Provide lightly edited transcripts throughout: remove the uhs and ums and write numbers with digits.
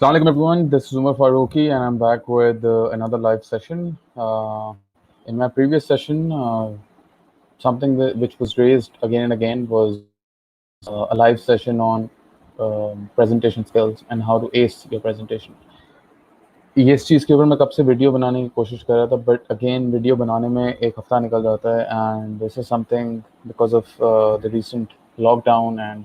Assalamu alaikum everyone, this is Umar Faruqi and I'm back with another live session. In my previous session, something which was raised again and again was a live session on presentation skills and how to ace your presentation. इस चीज़ के ऊपर मैं कब से video बनाने की कोशिश कर रहा था, बट अगेन वीडियो बनाने में एक हफ्ता निकल जाता है and this is something because of the recent lockdown and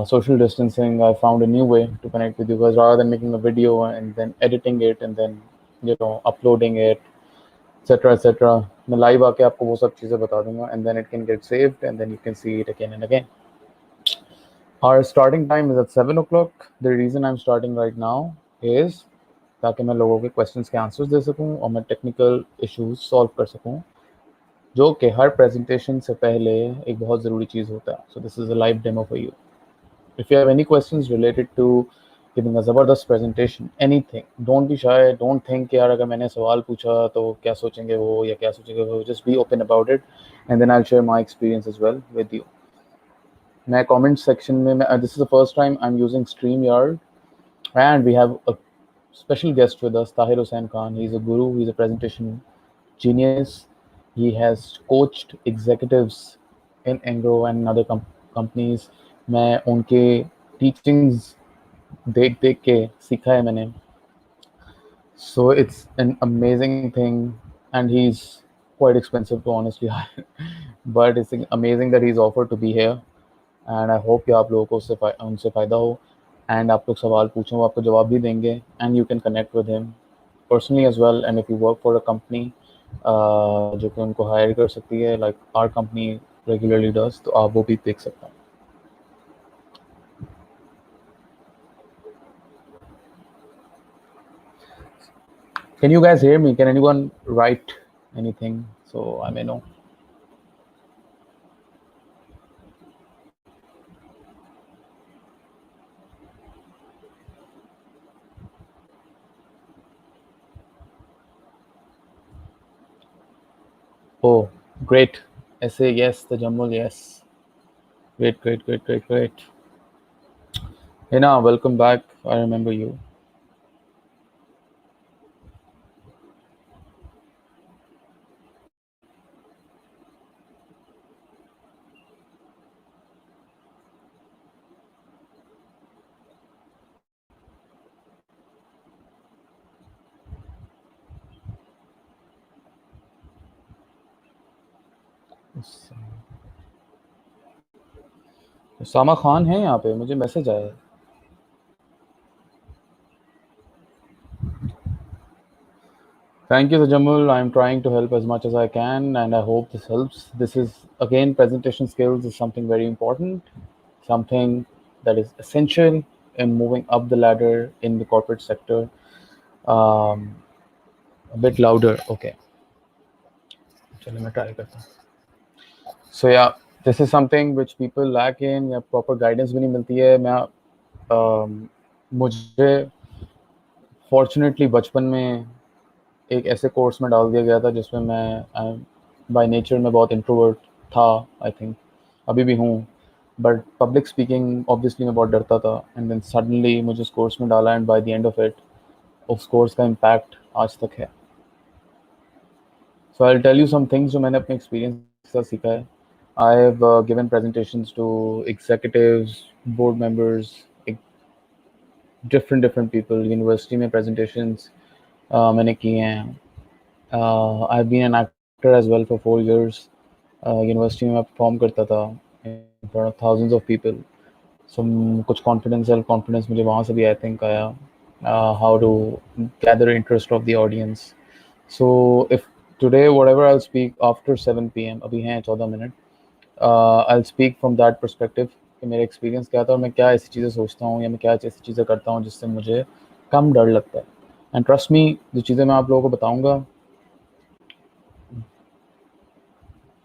social distancing. I found a new way to connect with you guys rather than making a video and then editing it and then uploading it, etc etc. मैं live आके आपको वो सब चीज़ें बता दूंगा and then it can get saved and then you can see it again and again. Our starting time is at 7 o'clock. The reason I'm starting right now is ताकि मैं लोगों के questions के answers दे सकूं और मैं technical issues solve कर सकूं, जो कि हर presentation से पहले एक बहुत ज़रूरी चीज़ होता है. So this is a live demo for you. If you have any questions related to giving a Zabardast presentation, anything, don't be shy. Don't think कि यार अगर मैंने सवाल पूछा तो क्या सोचेंगे वो या क्या सोचेंगे वो. Just be open about it, and then I'll share my experience as well with you. मैं comment section में this is the first time I'm using StreamYard, and we have a special guest with us, Tahir Hussain Khan. He's a guru. He's a presentation genius. He has coached executives in Engro and other companies. मैं उनके teachings देख देख के सीखा है मैंने. So it's an amazing thing, and he's quite expensive to honestly hire. But it's amazing that he's offered to be here, and I hope कि आप लोगों को उनसे फ़ायदा हो, and आप लोग सवाल पूछें वो आपको जवाब भी देंगे, and you can connect with him personally as well. And if you work for a company जो कि उनको हायर कर सकती है, like our company regularly does, तो आप वो भी देख सकते हैं. Can you guys hear me? Can anyone write anything so I may know? Oh, great. Essay, yes. The Jammul, yes. Great, great, great, great, great. Hina, welcome back. I remember you. सामा खान है यहाँ पे, मुझे message आया है. Thank you, Tajamul. I'm trying to help as much as I can, and I hope this helps. This is, again, presentation skills is something very important, something that is essential in moving up the ladder in the corporate sector. A bit louder. Okay. चलो मैं try करता हूँ. So yeah, this is something which people lack in, या proper guidance भी नहीं मिलती है. मुझे fortunately बचपन में एक ऐसे कोर्स में डाल दिया गया था जिसमें मैं बाय नेचर में बहुत इंट्रोवर्ट था. आई थिंक अभी भी हूँ, बट पब्लिक स्पीकिंग ऑब्वियसली मैं बहुत डरता था. एंड देन सडनली मुझे उस कोर्स में डाला, and by the end of it उस कोर्स का इम्पैक्ट आज तक है. So I will tell you some things जो मैंने अपने एक्सपीरियंस के साथ सीखा है. I have given presentations to executives, board members, different people. University में प्रेजेंटेशंस मैंने किए हैं. I have been an actor as well for 4 years. University में मैं परफॉर्म करता था in front of thousands of people. सो कुछ कॉन्फिडेंस, सेल्फ कॉन्फिडेंस मुझे वहाँ से भी आई थिंक आया. How to gather interest of the audience. So if today whatever I will speak after 7 PM, अभी हैं 14 minute, I will speak from that perspective कि मेरा एक्सपीरियंस क्या था और मैं क्या ऐसी चीज़ें सोचता हूँ या मैं क्या ऐसी चीज़ें करता हूँ जिससे मुझे कम डर लगता है. एंड ट्रस्ट मी, जो चीज़ें मैं आप लोगों को बताऊँगा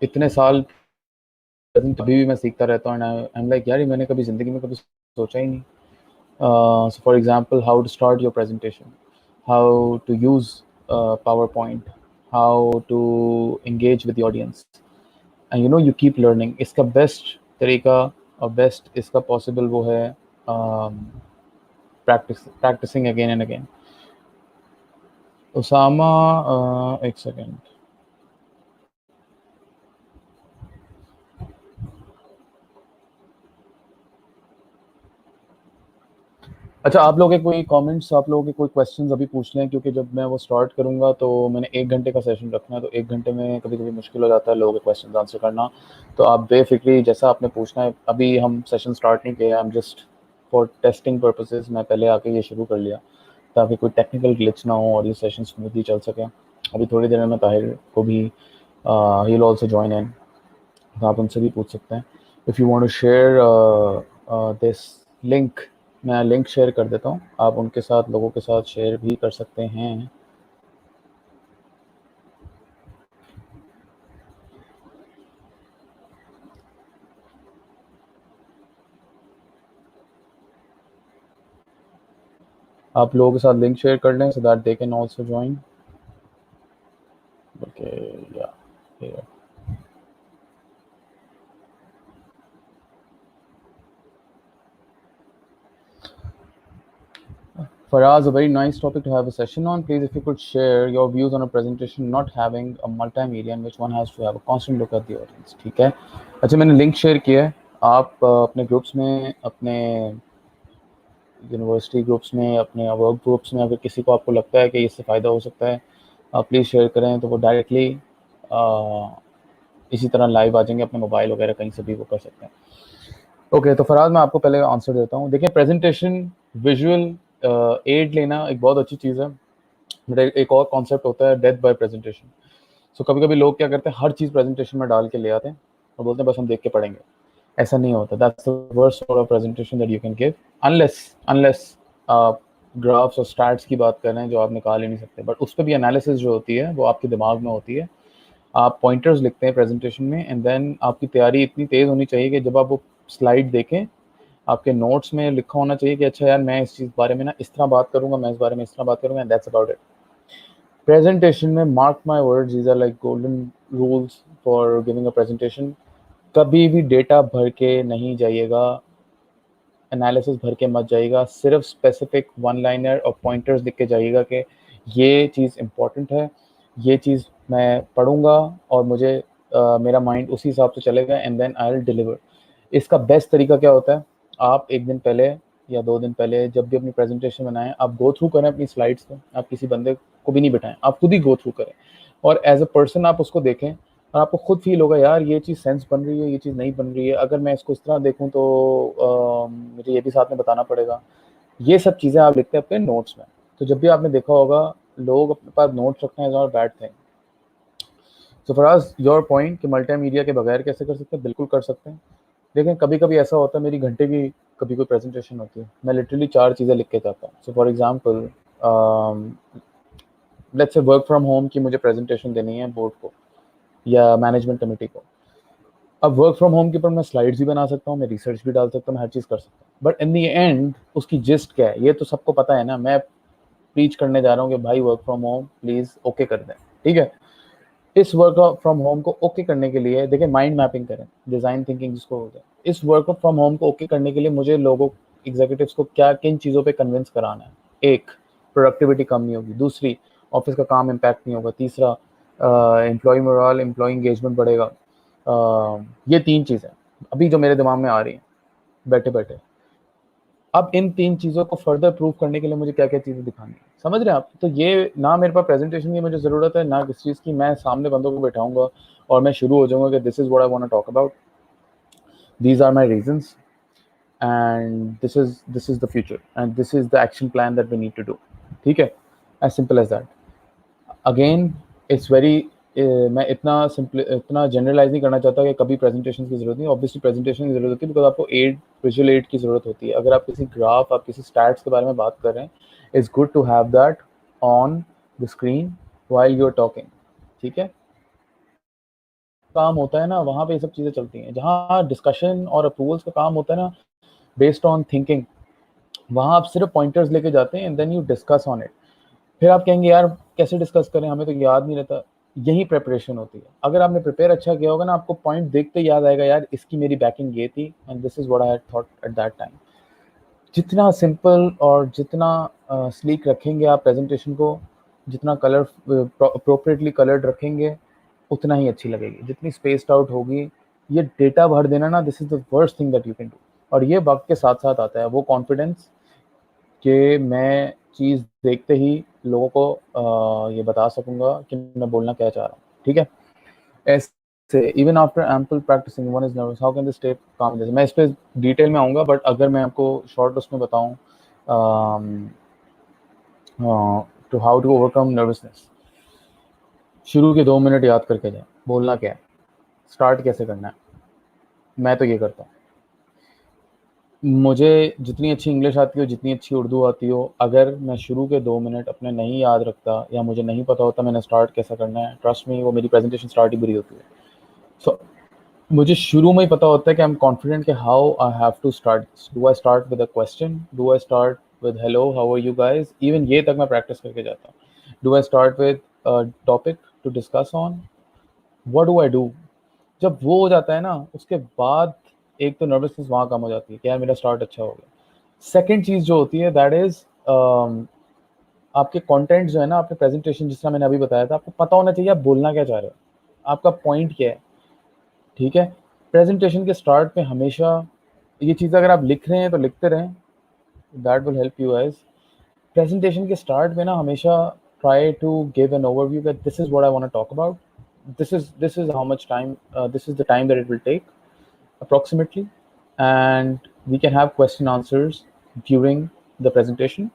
इतने साल अभी भी मैं सीखता रहता हूँ. एंड आई एम लाइक यार, ये मैंने कभी ज़िंदगी में कभी सोचा ही नहीं. So for example, how to start your presentation, how to use power point, how to engage with the audience. And you keep learning. इसका बेस्ट तरीका और बेस्ट इसका पॉसिबल वो है practicing again and again. Osama, एक second. अच्छा, आप लोगों के कोई कमेंट्स, आप लोगों के कोई क्वेश्चंस अभी पूछ लें, क्योंकि जब मैं वो स्टार्ट करूंगा तो मैंने 1 घंटे का सेशन रखना है, तो 1 घंटे में कभी कभी मुश्किल हो जाता है लोगों के क्वेश्चंस आंसर करना. तो आप बेफिक्री जैसा आपने पूछना है. अभी हम सेशन स्टार्ट नहीं किया, I am just for testing purposes मैं पहले आके ये शुरू कर लिया ताकि कोई टेक्निकल ग्लिच ना हो और ये सेशन स्मूथली चल सके. अभी थोड़ी देर में ताहिर को भी he will also join in, तो आप उनसे भी पूछ सकते हैं. If you want to share this link, मैं लिंक शेयर कर देता हूँ, आप उनके साथ, लोगों के साथ शेयर भी कर सकते हैं. आप लोगों के साथ लिंक शेयर कर लें so that they can also join. Okay, या Faraz, a very nice topic to have a session on. Please, if you could share your views on a presentation not having a multimedia in which one has to have a constant look at the audience. ठीक है. अच्छा, मैंने link share किया है. आप अपने groups में, अपने यूनिवर्सिटी ग्रुप्स में, अपने वर्क ग्रुप्स में, अगर किसी को आपको लगता है कि इससे फ़ायदा हो सकता है, आप प्लीज़ शेयर करें, तो वो डायरेक्टली इसी तरह लाइव आ जाएंगे, अपने मोबाइल वगैरह कहीं से भी वो कर सकते हैं. ओके, तो फराज, मैं आपको पहले आंसर देता हूँ. देखिए, प्रेजेंटेशन विजुअल एड लेना एक बहुत अच्छी चीज़ है, बट एक और कॉन्सेप्ट होता है डेथ बाय प्रेजेंटेशन. सो कभी कभी लोग क्या करते हैं, हर चीज़ प्रेजेंटेशन में डाल के ले आते हैं और बोलते हैं बस हम देख के पढ़ेंगे. ऐसा नहीं होता. That's the worst sort of presentation that you can give, unless आप ग्राफ्स और स्टैट्स की बात कर रहे हैं जो आप निकाल ही नहीं सकते, बट उस पर भी एनालिसिस जो होती है वो आपके दिमाग में होती है. आप पॉइंटर्स लिखते हैं प्रेजेंटेशन में, एंड देन आपकी तैयारी इतनी तेज़ होनी चाहिए कि जब आप वो स्लाइड देखें, आपके नोट्स में लिखा होना चाहिए कि अच्छा यार, मैं इस चीज़ बारे में ना इस तरह बात करूँगा, मैं इस बारे में इस तरह बात करूँगा, and that's about it. Presentation में mark my words, these are like golden rules for giving a presentation. कभी भी डेटा भर के नहीं जाइएगा, एनालिसिस भर के मत जाइएगा. सिर्फ स्पेसिफिक वन लाइनर और पॉइंटर्स लिख के जाइएगा कि ये चीज़ इम्पॉर्टेंट है, ये चीज़ मैं पढ़ूंगा और मुझे मेरा माइंड उसी हिसाब से चलेगा, and then I will deliver. इसका बेस्ट तरीका क्या होता है, आप एक दिन पहले या 2 दिन पहले जब भी अपनी प्रेजेंटेशन बनाएं, आप गो थ्रू करें अपनी स्लाइड्स को. आप किसी बंदे को भी नहीं बिठाएं, आप खुद ही गो थ्रू करें, और एज अ पर्सन आप उसको देखें, और आपको खुद फील होगा यार ये चीज़ सेंस बन रही है, ये चीज़ नहीं बन रही है, अगर मैं इसको इस तरह देखूं तो मुझे ये भी साथ में बताना पड़ेगा. ये सब चीज़ें आप लिखते हैं अपने नोट्स में. तो जब भी आपने देखा होगा, लोग अपने पास नोट्स रखना is not bad thing. So for us, your point कि मल्टीमीडिया के बगैर कैसे कर सकते हैं, बिल्कुल कर सकते हैं. लेकिन कभी कभी ऐसा होता है, मेरी घंटे की कभी कोई प्रेजेंटेशन होती है, मैं लिटरली 4 चीज़ें लिख के जाता हूँ. So for example, let's say work from home की मुझे प्रेजेंटेशन देनी है बोर्ड को या मैनेजमेंट कमेटी को. अब वर्क फ्रॉम होम के ऊपर मैं स्लाइड्स भी बना सकता हूँ, मैं रिसर्च भी डाल सकता हूँ, मैं हर चीज़ कर सकता हूँ, बट इन दी एंड उसकी जिस्ट क्या है ये तो सबको पता है ना. मैं प्रीच करने जा रहा हूँ कि भाई work from home please okay कर दें. ठीक है, इस वर्क फ्रॉम होम को ओके करने के लिए देखिए, माइंड मैपिंग करें, डिज़ाइन थिंकिंग जिसको होता है. इस वर्क फ्रॉम होम को ओके करने के लिए मुझे लोगों, एग्जीक्यूटिव्स को क्या किन चीज़ों पे कन्विंस कराना है. एक, प्रोडक्टिविटी कम नहीं होगी. दूसरी, ऑफिस का काम इम्पैक्ट नहीं होगा. तीसरा, एम्प्लॉय मोरल, एम्प्लॉय इंगेजमेंट बढ़ेगा. ये 3 चीज़ें अभी जो मेरे दिमाग में आ रही हैं बैठे बैठे. अब इन 3 चीज़ों को फर्दर प्रूव करने के लिए मुझे क्या क्या चीज़ें दिखानी है, समझ रहे हैं आप. तो ये ना मेरे पास प्रेजेंटेशन की मुझे ज़रूरत है, ना किसी चीज़ की. मैं सामने बंदों को बैठाऊंगा और मैं शुरू हो जाऊंगा कि this is what I want to talk about, these are my reasons, and this is the future, and this is the action plan that we need to do. ठीक है, as simple as that. Again, it's very, मैं इतना generalise नहीं करना चाहता कि कभी presentation की जरूरत नहीं. ऑब्वियसली प्रेजेंटेशन की जरूरत होती है, बिकॉज आपको एड, विजुअल एड की जरूरत होती है. अगर आप किसी ग्राफ, आप किसी स्टैट्स के बारे में बात कर रहे हैं, it's good to have that on the screen while you are talking. ठीक है, काम होता है ना, वहाँ पे ये सब चीज़ें चलती हैं. जहाँ डिस्कशन और अप्रूवल्स का काम होता है ना, बेस्ड ऑन थिंकिंग, वहाँ आप सिर्फ पॉइंटर्स लेके जाते हैं and then you discuss on it. फिर आप कहेंगे यार कैसे डिस्कस करें, हमें तो याद नहीं रहता. यही प्रिपरेशन होती है. अगर आपने प्रिपेयर अच्छा किया होगा ना, आपको पॉइंट देखते याद आएगा यार इसकी मेरी बैकिंग ये थी, and this is what I had thought at that time. जितना सिंपल और जितना स्लीक रखेंगे आप प्रेजेंटेशन को, जितना कलर अप्रोप्रिएटली कलर्ड रखेंगे, उतना ही अच्छी लगेगी। जितनी स्पेस्ड आउट होगी, ये डेटा भर देना ना, this is the worst thing that you can do. और ये वक्त के साथ साथ आता है वो कॉन्फिडेंस कि मैं चीज़ देखते ही लोगों को ये बता सकूंगा कि मैं बोलना क्या चाह रहा हूँ। ठीक है, ऐसे even after ample practising one is nervous, how can the stay calm. जैसे मैं इस पर डिटेल में आऊँगा, बट अगर मैं आपको शॉर्ट उसमें बताऊँ to how to overcome nervousness, शुरू के 2 मिनट याद करके जाए बोलना क्या है, स्टार्ट कैसे करना है। मैं तो ये करता हूँ, मुझे जितनी अच्छी इंग्लिश आती हो, जितनी अच्छी उर्दू आती हो, अगर मैं शुरू के 2 मिनट अपने नहीं याद रखता या मुझे नहीं पता होता मैंने स्टार्ट कैसा करना है, ट्रस्ट में वो मेरी प्रेजेंटेशन स्टार्ट ही बुरी होती है। सो मुझे शुरू में ही पता होता है कि आई एम कॉन्फिडेंट कि how I have to start. Do I start with a question, do I start with hello how are you guys, even ये तक मैं प्रैक्टिस करके जाता हूँ। Do I start with topic to discuss on, what do I do. जब वो हो जाता है ना, उसके बाद एक तो नर्वसनेस वहाँ कम हो जाती है कि यार मेरा स्टार्ट अच्छा हो गया। सेकंड चीज़ जो होती है दैट इज़ आपके कंटेंट जो है ना, आपके प्रेजेंटेशन, जिस तरह मैंने अभी बताया था, आपको पता होना चाहिए आप बोलना क्या चाह रहे हो, आपका पॉइंट क्या है। ठीक है, प्रेजेंटेशन के स्टार्ट में हमेशा ये चीज़ अगर आप लिख रहे हैं तो लिखते रहें, that will help you guys. Presentation के स्टार्ट में ना हमेशा try to give an overview that this is what I want to talk about, this is how much time, this is the time that it will take approximately, and we can have question answers during the presentation।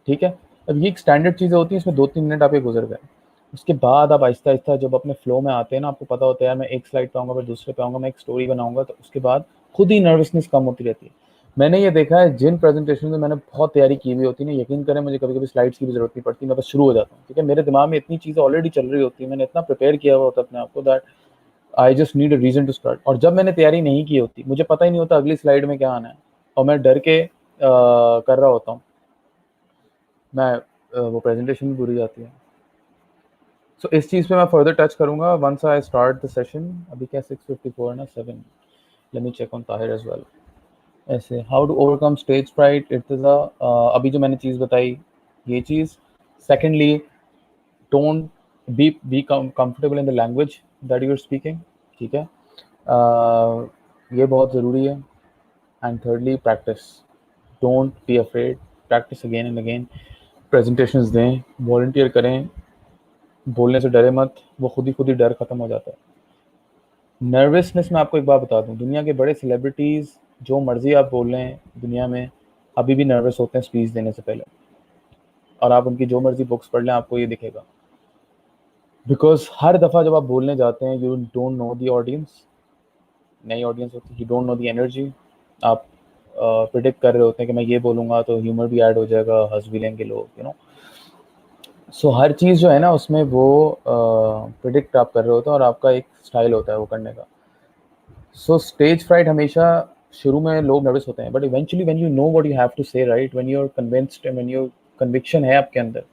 ठीक है, अब ये एक standard चीज़ें होती हैं, इसमें 2-3 minute आपके गुजर गए। उसके बाद आप आहिस्ता आहिस्ता जब अपने फ्लो में आते हैं ना, आपको पता होता है यार मैं एक स्लाइड पे आऊँगा, फिर दूसरे पे आऊँगा, मैं एक स्टोरी बनाऊँगा, तो उसके बाद खुद ही नर्वसनेस कम होती रहती है। मैंने ये देखा है जिन प्रेजेंटेशन में मैंने बहुत तैयारी की हुई होती है ना, यकीन करें मुझे कभी कभी स्लाइड्स की भी जरूरत नहीं पड़ती, मैं बस शुरू हो जाता हूँ। ठीक है, मेरे दिमाग में इतनी चीज़ें ऑलरेडी चल रही होती है, मैंने इतना प्रिपेयर किया हुआ होता है अपने आप को, that I just need a reason to start. और जब मैंने तैयारी नहीं की होती, मुझे पता ही नहीं होता अगली स्लाइड में क्या आना है, और मैं डर के कर रहा होता हूँ, मैं वो प्रेजेंटेशन भी बुरी जाती है। सो इस चीज़ पे मैं फर्दर टच करूंगा once I start the session. अभी क्या 6:54 ना, 7, let me check on Tahir as well. ऐसे how to overcome stage fright, it is अभी जो मैंने चीज़ बताई ये चीज़। Secondly, don't be comfortable in the language that you are speaking. ठीक है, ये बहुत ज़रूरी है। And thirdly, practice, don't be afraid, practice again and again. Presentations दें, वॉलंटियर करें, बोलने से डरे मत, वो खुद ही डर खत्म हो जाता है। नर्वसनेस में आपको एक बात बता दूं, दुनिया के बड़े सेलिब्रिटीज़, जो मर्जी आप बोल रहे हैं दुनिया में, अभी भी नर्वस होते हैं स्पीच देने से पहले। और आप उनकी जो मर्जी बुक्स पढ़ लें, आपको ये दिखेगा। बिकॉज हर दफ़ा जब आप बोलने जाते हैं, you don't know the audience, नई ऑडियंस होती है, you don't know the energy. आप प्रिडिक्ट कर रहे होते हैं कि मैं ये बोलूँगा तो ह्यूमर भी ऐड हो जाएगा, हंस भी लेंगे लोग, यू नो। सो हर चीज़ जो है ना उसमें वो प्रिडिक्ट आप कर रहे होते हैं, और आपका एक स्टाइल होता है वो करने का। सो स्टेज फ्राइट हमेशा शुरू में लोग नर्वस होते हैं, but eventually when you know what you have to say, right, when you are convinced and when you conviction है आपके अंदर,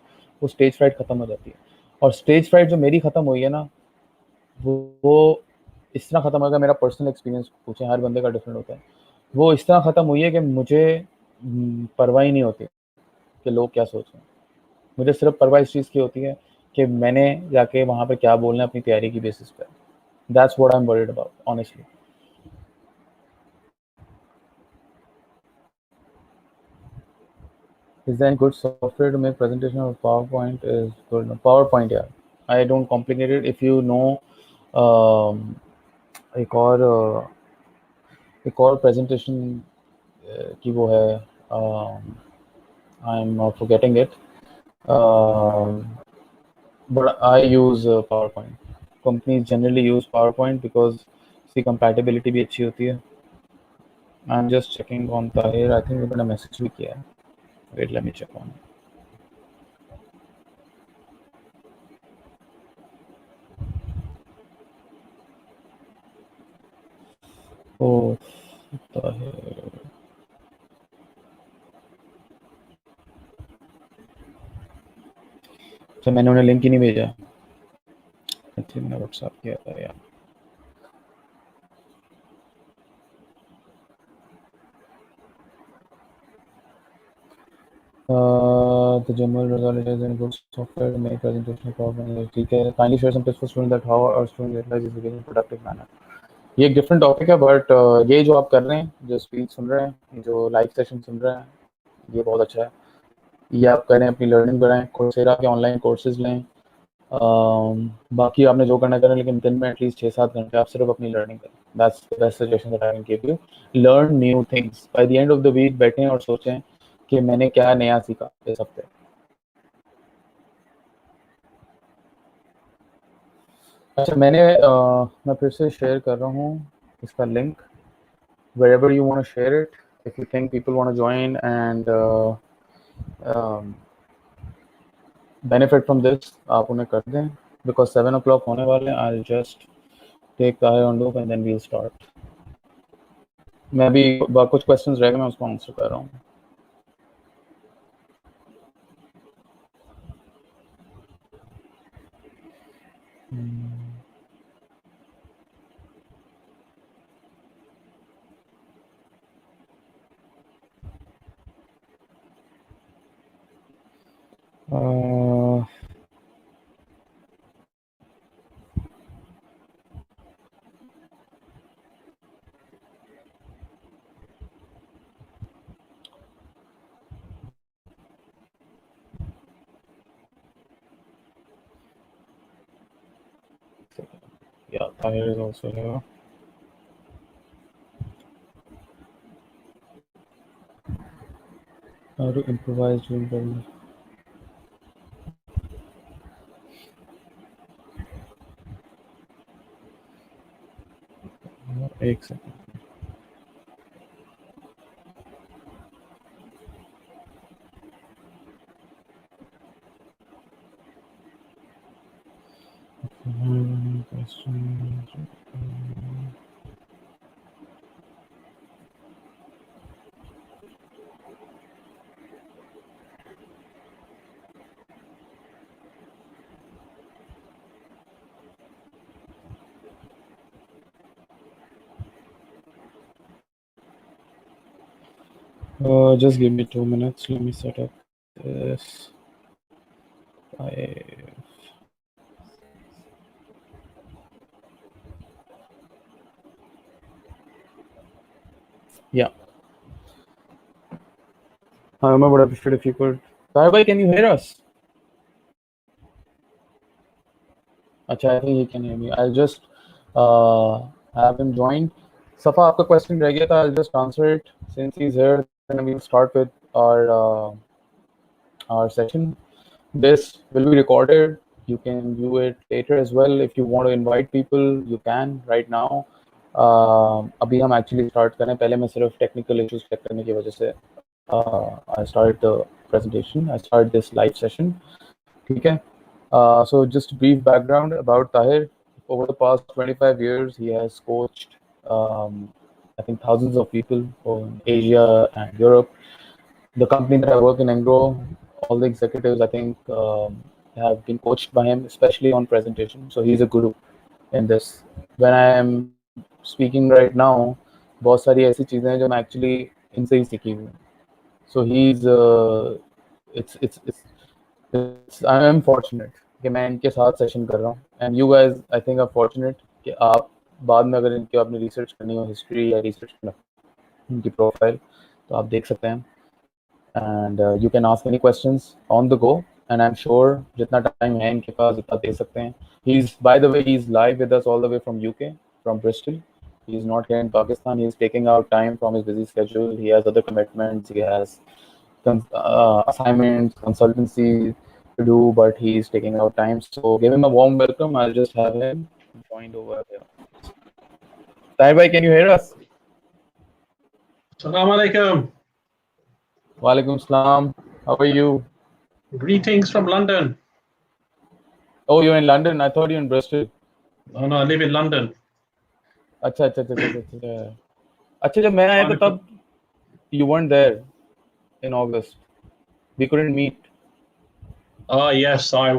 वो स्टेज फ्राइट खत्म हो जाती है। और स्टेज फ्राइट जो मेरी खत्म हुई है ना, वो इस तरह खत्म होगा, मेरा पर्सनल एक्सपीरियंस पूछें, हर बंदे का डिफरेंट होता है। वो इस तरह खत्म हुई है कि मुझे परवाह ही नहीं होती कि लोग क्या सोच रहे हैं। मुझे सिर्फ परवाह इस चीज़ की होती है कि मैंने जाके वहाँ पे क्या बोलना है अपनी तैयारी की बेसिस पे। That's what I am worried about honestly. Is there any good software to make presentation of PowerPoint is good? No, PowerPoint, yeah. I don't complicate it. If you know um, एक और एक और presentation की वो है, I'm forgetting it, but I use PowerPoint. Companies generally use PowerPoint because इसकी compatibility भी अच्छी होती है। I'm just checking on Tahir. I think मैंने message भी किया है. Wait, let me check on. Oh, Tahir. तो मैंने उन्हें लिंक ही नहीं भेजा। आई थिंक मैंने व्हाट्सएप किया था यार। The general result is in good software to make presentation problem. ठीक है. Kindly share some tips for students that how our students utilize this in a productive manner. ये एक डिफरेंट टॉपिक है, but ये जो आप कर रहे हैं, जो स्पीच सुन रहे हैं, जो लाइव सेशन सुन रहे हैं, ये बहुत अच्छा है. ये आप करें, अपनी लर्निंग बढ़ाएं, कोर्सेरा के ऑनलाइन कोर्सेज लें. बाकी आपने जो करना करें, लेकिन दिन में एटलीस्ट 6-7 घंटे आप सिर्फ अपनी लर्निंग करें. That's the best suggestion that I can give you. Learn new things. By the end of the week बैठें और सोचें कि मैंने क्या नया सीखा इस हफ्ते. अच्छा, मैं फिर से शेयर कर रहा हूँ इसका link. wherever you want to share it, if you think people want to join and benefit from this, आप उन्हें कर दें, because 7 o'clock होने वाले हैं. I'll just take the eye on loop and then we'll start. मैं भी कुछ questions रह गए, मैं उसको आंसर कर रहा हूँ. Yeah, Tahir is also here. How to improvise during the... एक second. Just give me 2 minutes. Let me set up this. Yeah. I would appreciate if you could. Bhai, can you hear us? Acha, I think he can hear me. I'll just have him join. Safa, आपका question रह गया था. I'll just answer it since he's here. Then we'll start with our session. This will be recorded. You can view it later as well. If you want to invite people, you can right now. अभी हम actually start करें. पहले मैं सिर्फ technical issues check करने की वजह से I started the presentation. I started this live session. ठीक है. So just a brief background about Tahir. Over the past 25 years, he has coached, I think, thousands of people in Asia and Europe. The company that I work in, Engro, all the executives, I think, have been coached by him, especially on presentation. So he's a guru in this. When I am speaking right now, बहुत सारी ऐसी चीज़ें हैं जो मैं actually इनसे ही सीखी हूँ. So he's I am fortunate कि मैं इनके साथ सेशन कर रहा हूँ. And you guys, I think, are fortunate कि आप बाद में अगर इनके आपने रिसर्च करनी हो, हिस्ट्री या रिसर्च करना इनकी प्रोफाइल, तो आप देख सकते हैं. And you can ask any questions on the go. And I'm sure जितना टाइम है इनके पास इतना दे सकते हैं. By the way, he's live with us all the way from UK, from Bristol. He's not here in Pakistan. He's taking out time from his busy schedule. He has other commitments. He has assignments, consultancy to do, but he's taking out time. So give him a warm welcome. I'll just have him joined over here. Tahir bhai, can you hear us? Assalamu alaikum. Walaikum salam. How are you? Greetings from London. Oh, you're in London. I thought you're in Bristol. Oh no, I live in London. अच्छा. जब मैं आया था तब you weren't there in August. We couldn't meet. Oh yes, I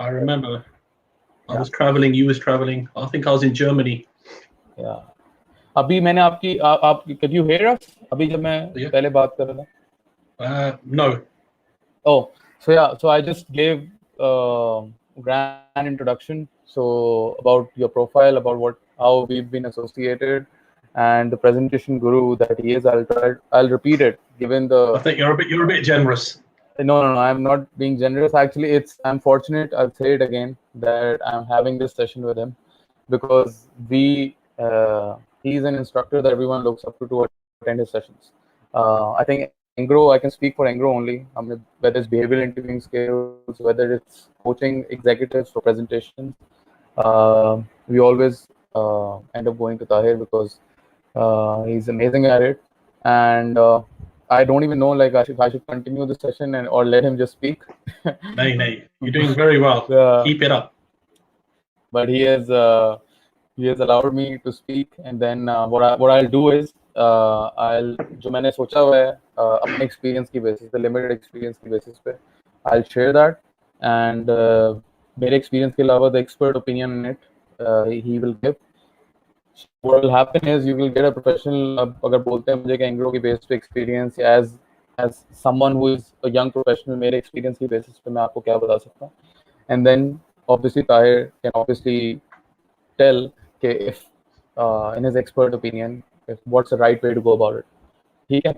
remember. I was traveling. You was traveling. I think I was in Germany. Yeah. अभी मैंने आपकी could you hear us? अभी जब मैं पहले बात कर रहा था. No. Oh, so yeah, so I just gave grand introduction. So about your profile, about how we've been associated, and the presentation guru that he is. I'll repeat it. Given I the think you're a bit generous. no, I'm not being generous. Actually, I'm fortunate. I'll say it again that I'm having this session with him because he's an instructor that everyone looks up to attend his sessions. I think Engro, I can speak for Engro only. I mean, whether it's behavioral interviewing skills, whether it's coaching executives for presentations, we always end up going to Tahir because he's amazing at it. And I don't even know like I should continue the session or let him just speak. Nay, you're doing very well. uh, Keep it up. but he has allowed me to speak, and then what I'll do is I'll जो मैंने सोचा हुआ है अपने experience की basis पे, limited experience की basis पे, I'll share that, and मेरे experience के अलावा the expert opinion in it he will give. What will happen is you will get a professional. अगर बोलते हैं मुझे कि एंग्रो की बेस पे experience as someone who is a young professional मेरे एक्सपीरियंस की बेसिस पे मैं आपको क्या बता सकता हूँ, and then obviously Tahir can obviously tell कि if in his expert opinion if what's the right way to go about it. ठीक है.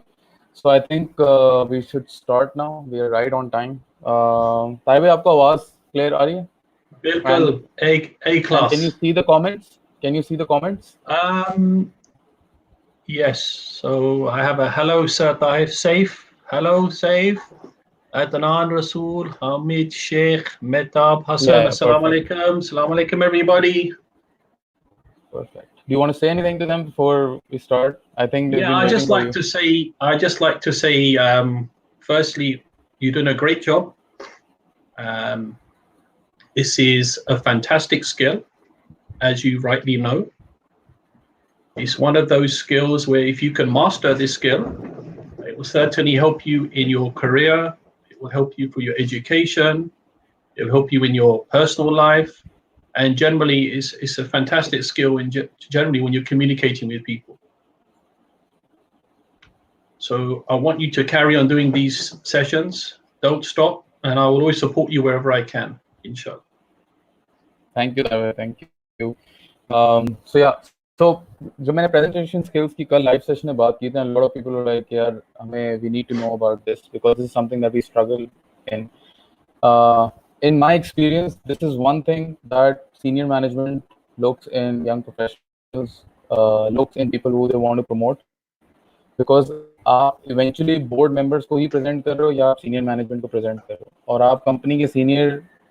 So I think we should start now. We are right on time. Tahir भाई आपको आवाज clear आ रही है? बिल्कुल A And class. can you see the comments? Can you see the comments? Yes. So I have a hello, Sir Tahir. Safe. Hello, safe. Adnan Rasul, Hamid Sheikh, Metab Hassan. Yeah, Assalamu perfect. alaikum. Assalamu alaikum, everybody. Perfect. Do you want to say anything to them before we start? I think they've Yeah, been I waiting just for like you. to say, firstly, you're doing a great job. This is a fantastic skill, as you rightly know. It's one of those skills where if you can master this skill, it will certainly help you in your career. It will help you for your education. It will help you in your personal life. And generally, it's a fantastic skill generally when you're communicating with people. So I want you to carry on doing these sessions. Don't stop. And I will always support you wherever I can, inshallah. Thank you, David. Thank you. So yeah, so जो मैंने presentation skills की कल live session में बात की थी, and a lot of people were like, यार हमें we need to know about this because this is something that we struggle in. In my experience, this is one thing that senior management looks in young professionals, looks in people who they want to promote, because आप eventually board members को ही present कर रहे हो या आप senior management को present कर रहे हो, और आप company के senior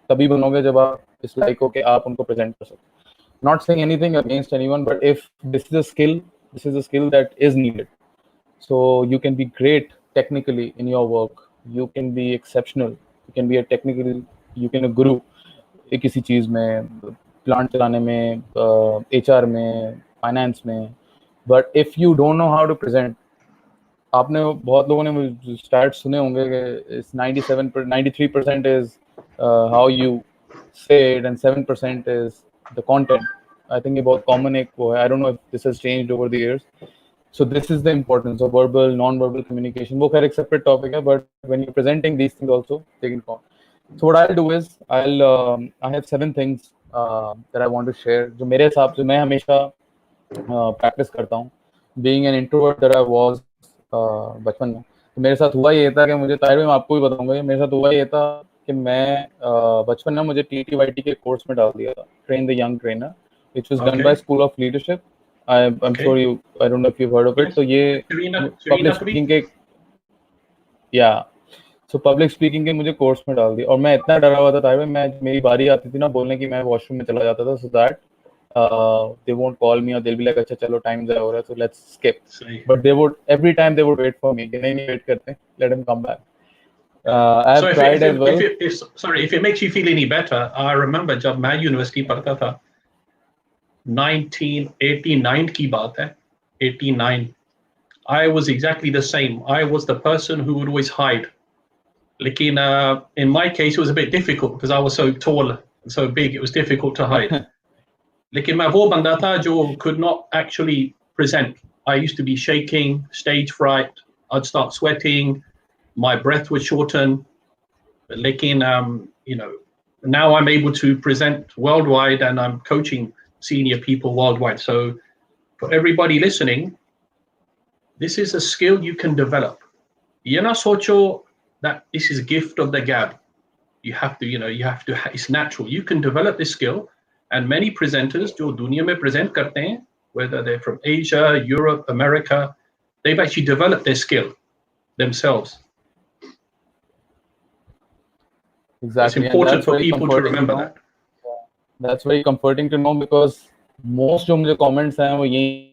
तभी बनोगे जब आप इस लायक हो कि आप उनको present कर सको. Not saying anything against anyone, but if this is a skill that is needed. So you can be great technically in your work. You can be exceptional. You can be a technical. You can a guru. किसी चीज में, plant चलाने में, HR में, finance में. But if you don't know how to present, आपने बहुत लोगों ने stats सुने होंगे कि 93% is how you say it and 7% is the content. I think ये बहुत common एक वो है. I don't know if this has changed over the years. So this is the importance of verbal, non-verbal communication. वो खैर एक separate topic है, but when you're presenting these things also, take in account. So what I'll do is I have 7 things that I want to share. जो मेरे हिसाब से मैं हमेशा practice करता हूँ. Being an introvert that I was बचपन में, तो मेरे साथ हुआ ये था कि मुझे ताहिर मैं आपको भी बताऊंगा, मेरे साथ हुआ ये था कि मैं बचपन में मुझे TTYT के कोर्स में डाल दिया था, Train the Young Trainer, which was done by School of Leadership. I'm sure I don't know if you've heard of it. तो ये public speaking के public speaking के मुझे कोर्स में डाल दिया, और मैं इतना डरा हुआ था ताहिर, मैं मेरी बारी आती थी ना बोलने की, मैं वॉशरूम में चला जाता था, so that they won't call me or they'll be like, अच्छा चलो टाइम ज़ाया हो रहा है, so let's skip. But they would every time they would wait for me कि नहीं wait करते, let him come back. I have tried as well. If it makes you feel any better, I remember जब मैं university पढ़ता था, 1989 की बात है, 89. I was exactly the same. I was the person who would always hide. लेकिन in my case it was a bit difficult because I was so tall and so big, it was difficult to hide. लेकिन मैं वो बंदा था जो could not actually present. I used to be shaking, stage fright. I'd start sweating. My breath would shorten. Lekin, you know, now I'm able to present worldwide and I'm coaching senior people worldwide. So for everybody listening, this is a skill you can develop. Yana socho that this is a gift of the gab. You have to, you know, it's natural. You can develop this skill, and many presenters जो दुनिया में present करते हैं, whether they're from Asia, Europe, America, they've actually developed their skill themselves. Exactly, It's and important that's for very people to comforting to remember know. that. That's very comforting to know because most जो मुझे comments हैं वो यही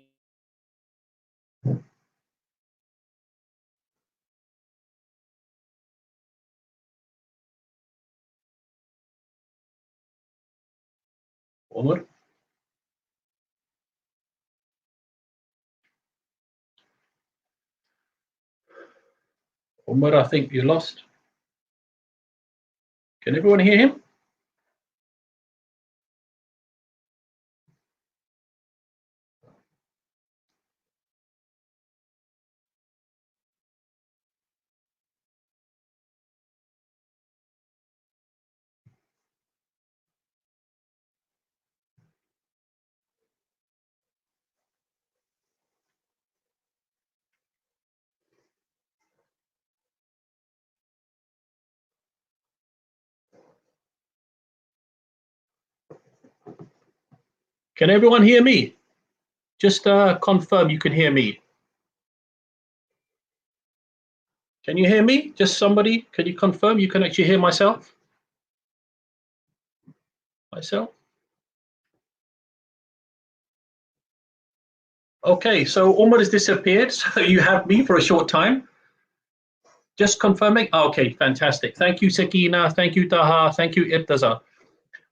Omar? Omar, I think you lost. Can everyone hear him? Can everyone hear me? Just confirm you can hear me. Can you hear me? Just somebody, can you confirm you can actually hear myself? Myself? Okay, so Omar has disappeared, so you have me for a short time. Just confirming. Okay, fantastic. Thank you, Sakina. Thank you, Taha. Thank you, Irtaza.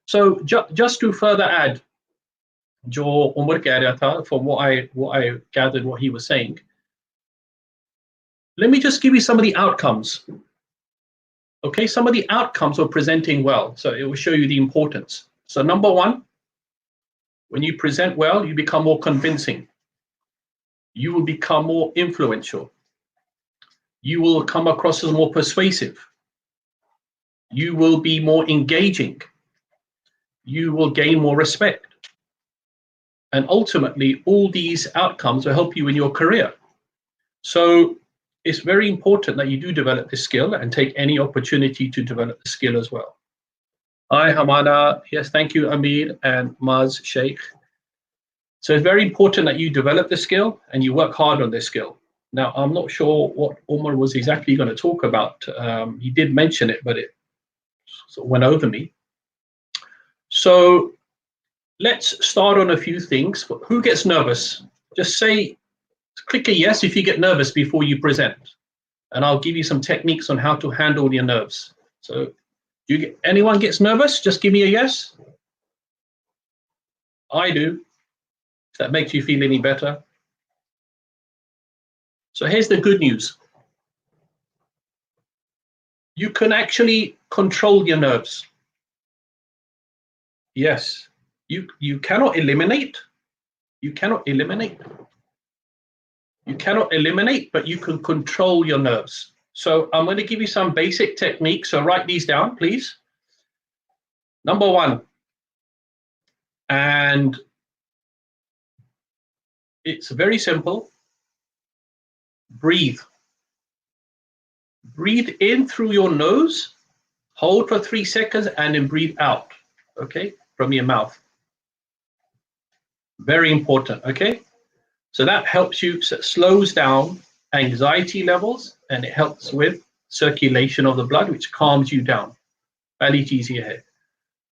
So just to further add, Jo Omar keh raha tha, from what I gathered, what he was saying. Let me just give you some of the outcomes. Okay, some of the outcomes of presenting well. So it will show you the importance. So number one, when you present well, you become more convincing. You will become more influential. You will come across as more persuasive. You will be more engaging. You will gain more respect. And ultimately, all these outcomes will help you in your career. So it's very important that you do develop this skill and take any opportunity to develop the skill as well. Hi, Hamada. Yes, thank you, Amir and Maz Sheikh. So it's very important that you develop the skill and you work hard on this skill. Now, I'm not sure what Omar was exactly going to talk about. He did mention it, but it sort of went over me. So let's start on a few things. Who gets nervous? Just say, click a yes if you get nervous before you present. And I'll give you some techniques on how to handle your nerves. So anyone gets nervous? Just give me a yes. I do. If that makes you feel any better. So here's the good news. You can actually control your nerves. Yes, you cannot eliminate. You cannot eliminate. You cannot eliminate, but you can control your nerves. So I'm going to give you some basic techniques. So write these down, please. Number one, and it's very simple. Breathe. Breathe in through your nose, hold for 3 seconds, and then breathe out, okay, from your mouth. Very important, okay? So that helps you, so it slows down anxiety levels and it helps with circulation of the blood, which calms you down. पहली चीज ये है.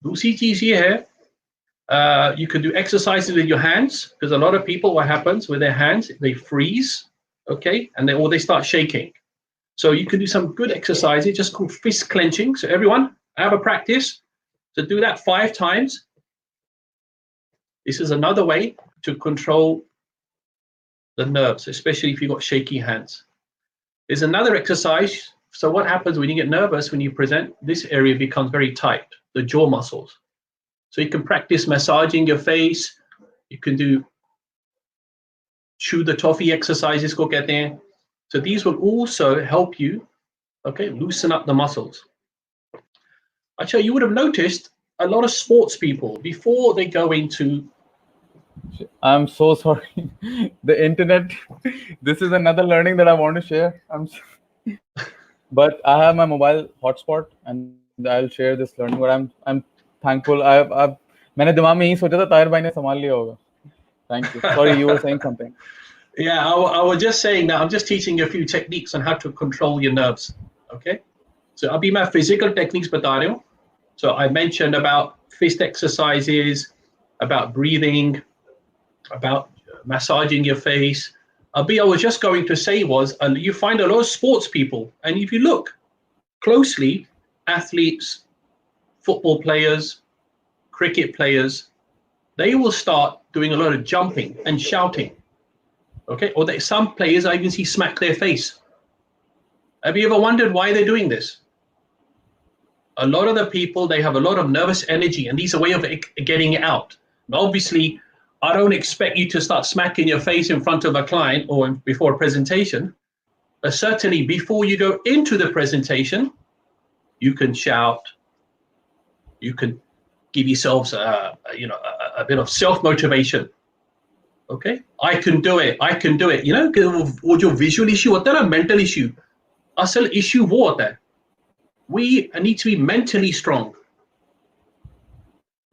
दूसरी चीज ये है, you can do exercises with your hands, because a lot of people, what happens with their hands, they freeze, okay, and or they start shaking. So you can do some good exercises, just called fist clenching. So everyone, have a practice. So do that 5 times. This is another way to control the nerves, especially if you've got shaky hands. There's another exercise. So what happens when you get nervous, when you present, this area becomes very tight, the jaw muscles. So you can practice massaging your face. You can do chew the toffee exercises, go get there. So these will also help you, okay, loosen up the muscles. Acha, you would have noticed a lot of sports people before they go into. I'm so sorry. The internet. This is another learning that I want to share. But I have my mobile hotspot, and I'll share this learning. But I'm thankful. I've मैंने दिमाग में यही सोचा था ताहिर भाई ने संभाल लिया होगा. Thank you. Sorry, you were saying something. Yeah, I was just saying that I'm just teaching you a few techniques on how to control your nerves. Okay, so abhi main physical techniques bata raha hu. So I mentioned about fist exercises, about breathing, about massaging your face. Abhi, I was just going to say was, you find a lot of sports people, and if you look closely, athletes, football players, cricket players, they will start doing a lot of jumping and shouting. Okay, or some players I even see smack their face. Have you ever wondered why they're doing this? A lot of the people, they have a lot of nervous energy, and these are a way of getting it out. Now, obviously, I don't expect you to start smacking your face in front of a client or before a presentation, but certainly before you go into the presentation, you can shout, you can give yourselves a bit of self-motivation. Okay, I can do it. I can do it. You know, वो जो visual issue होता है ना, mental issue. असल issue वो होता है. We need to be mentally strong.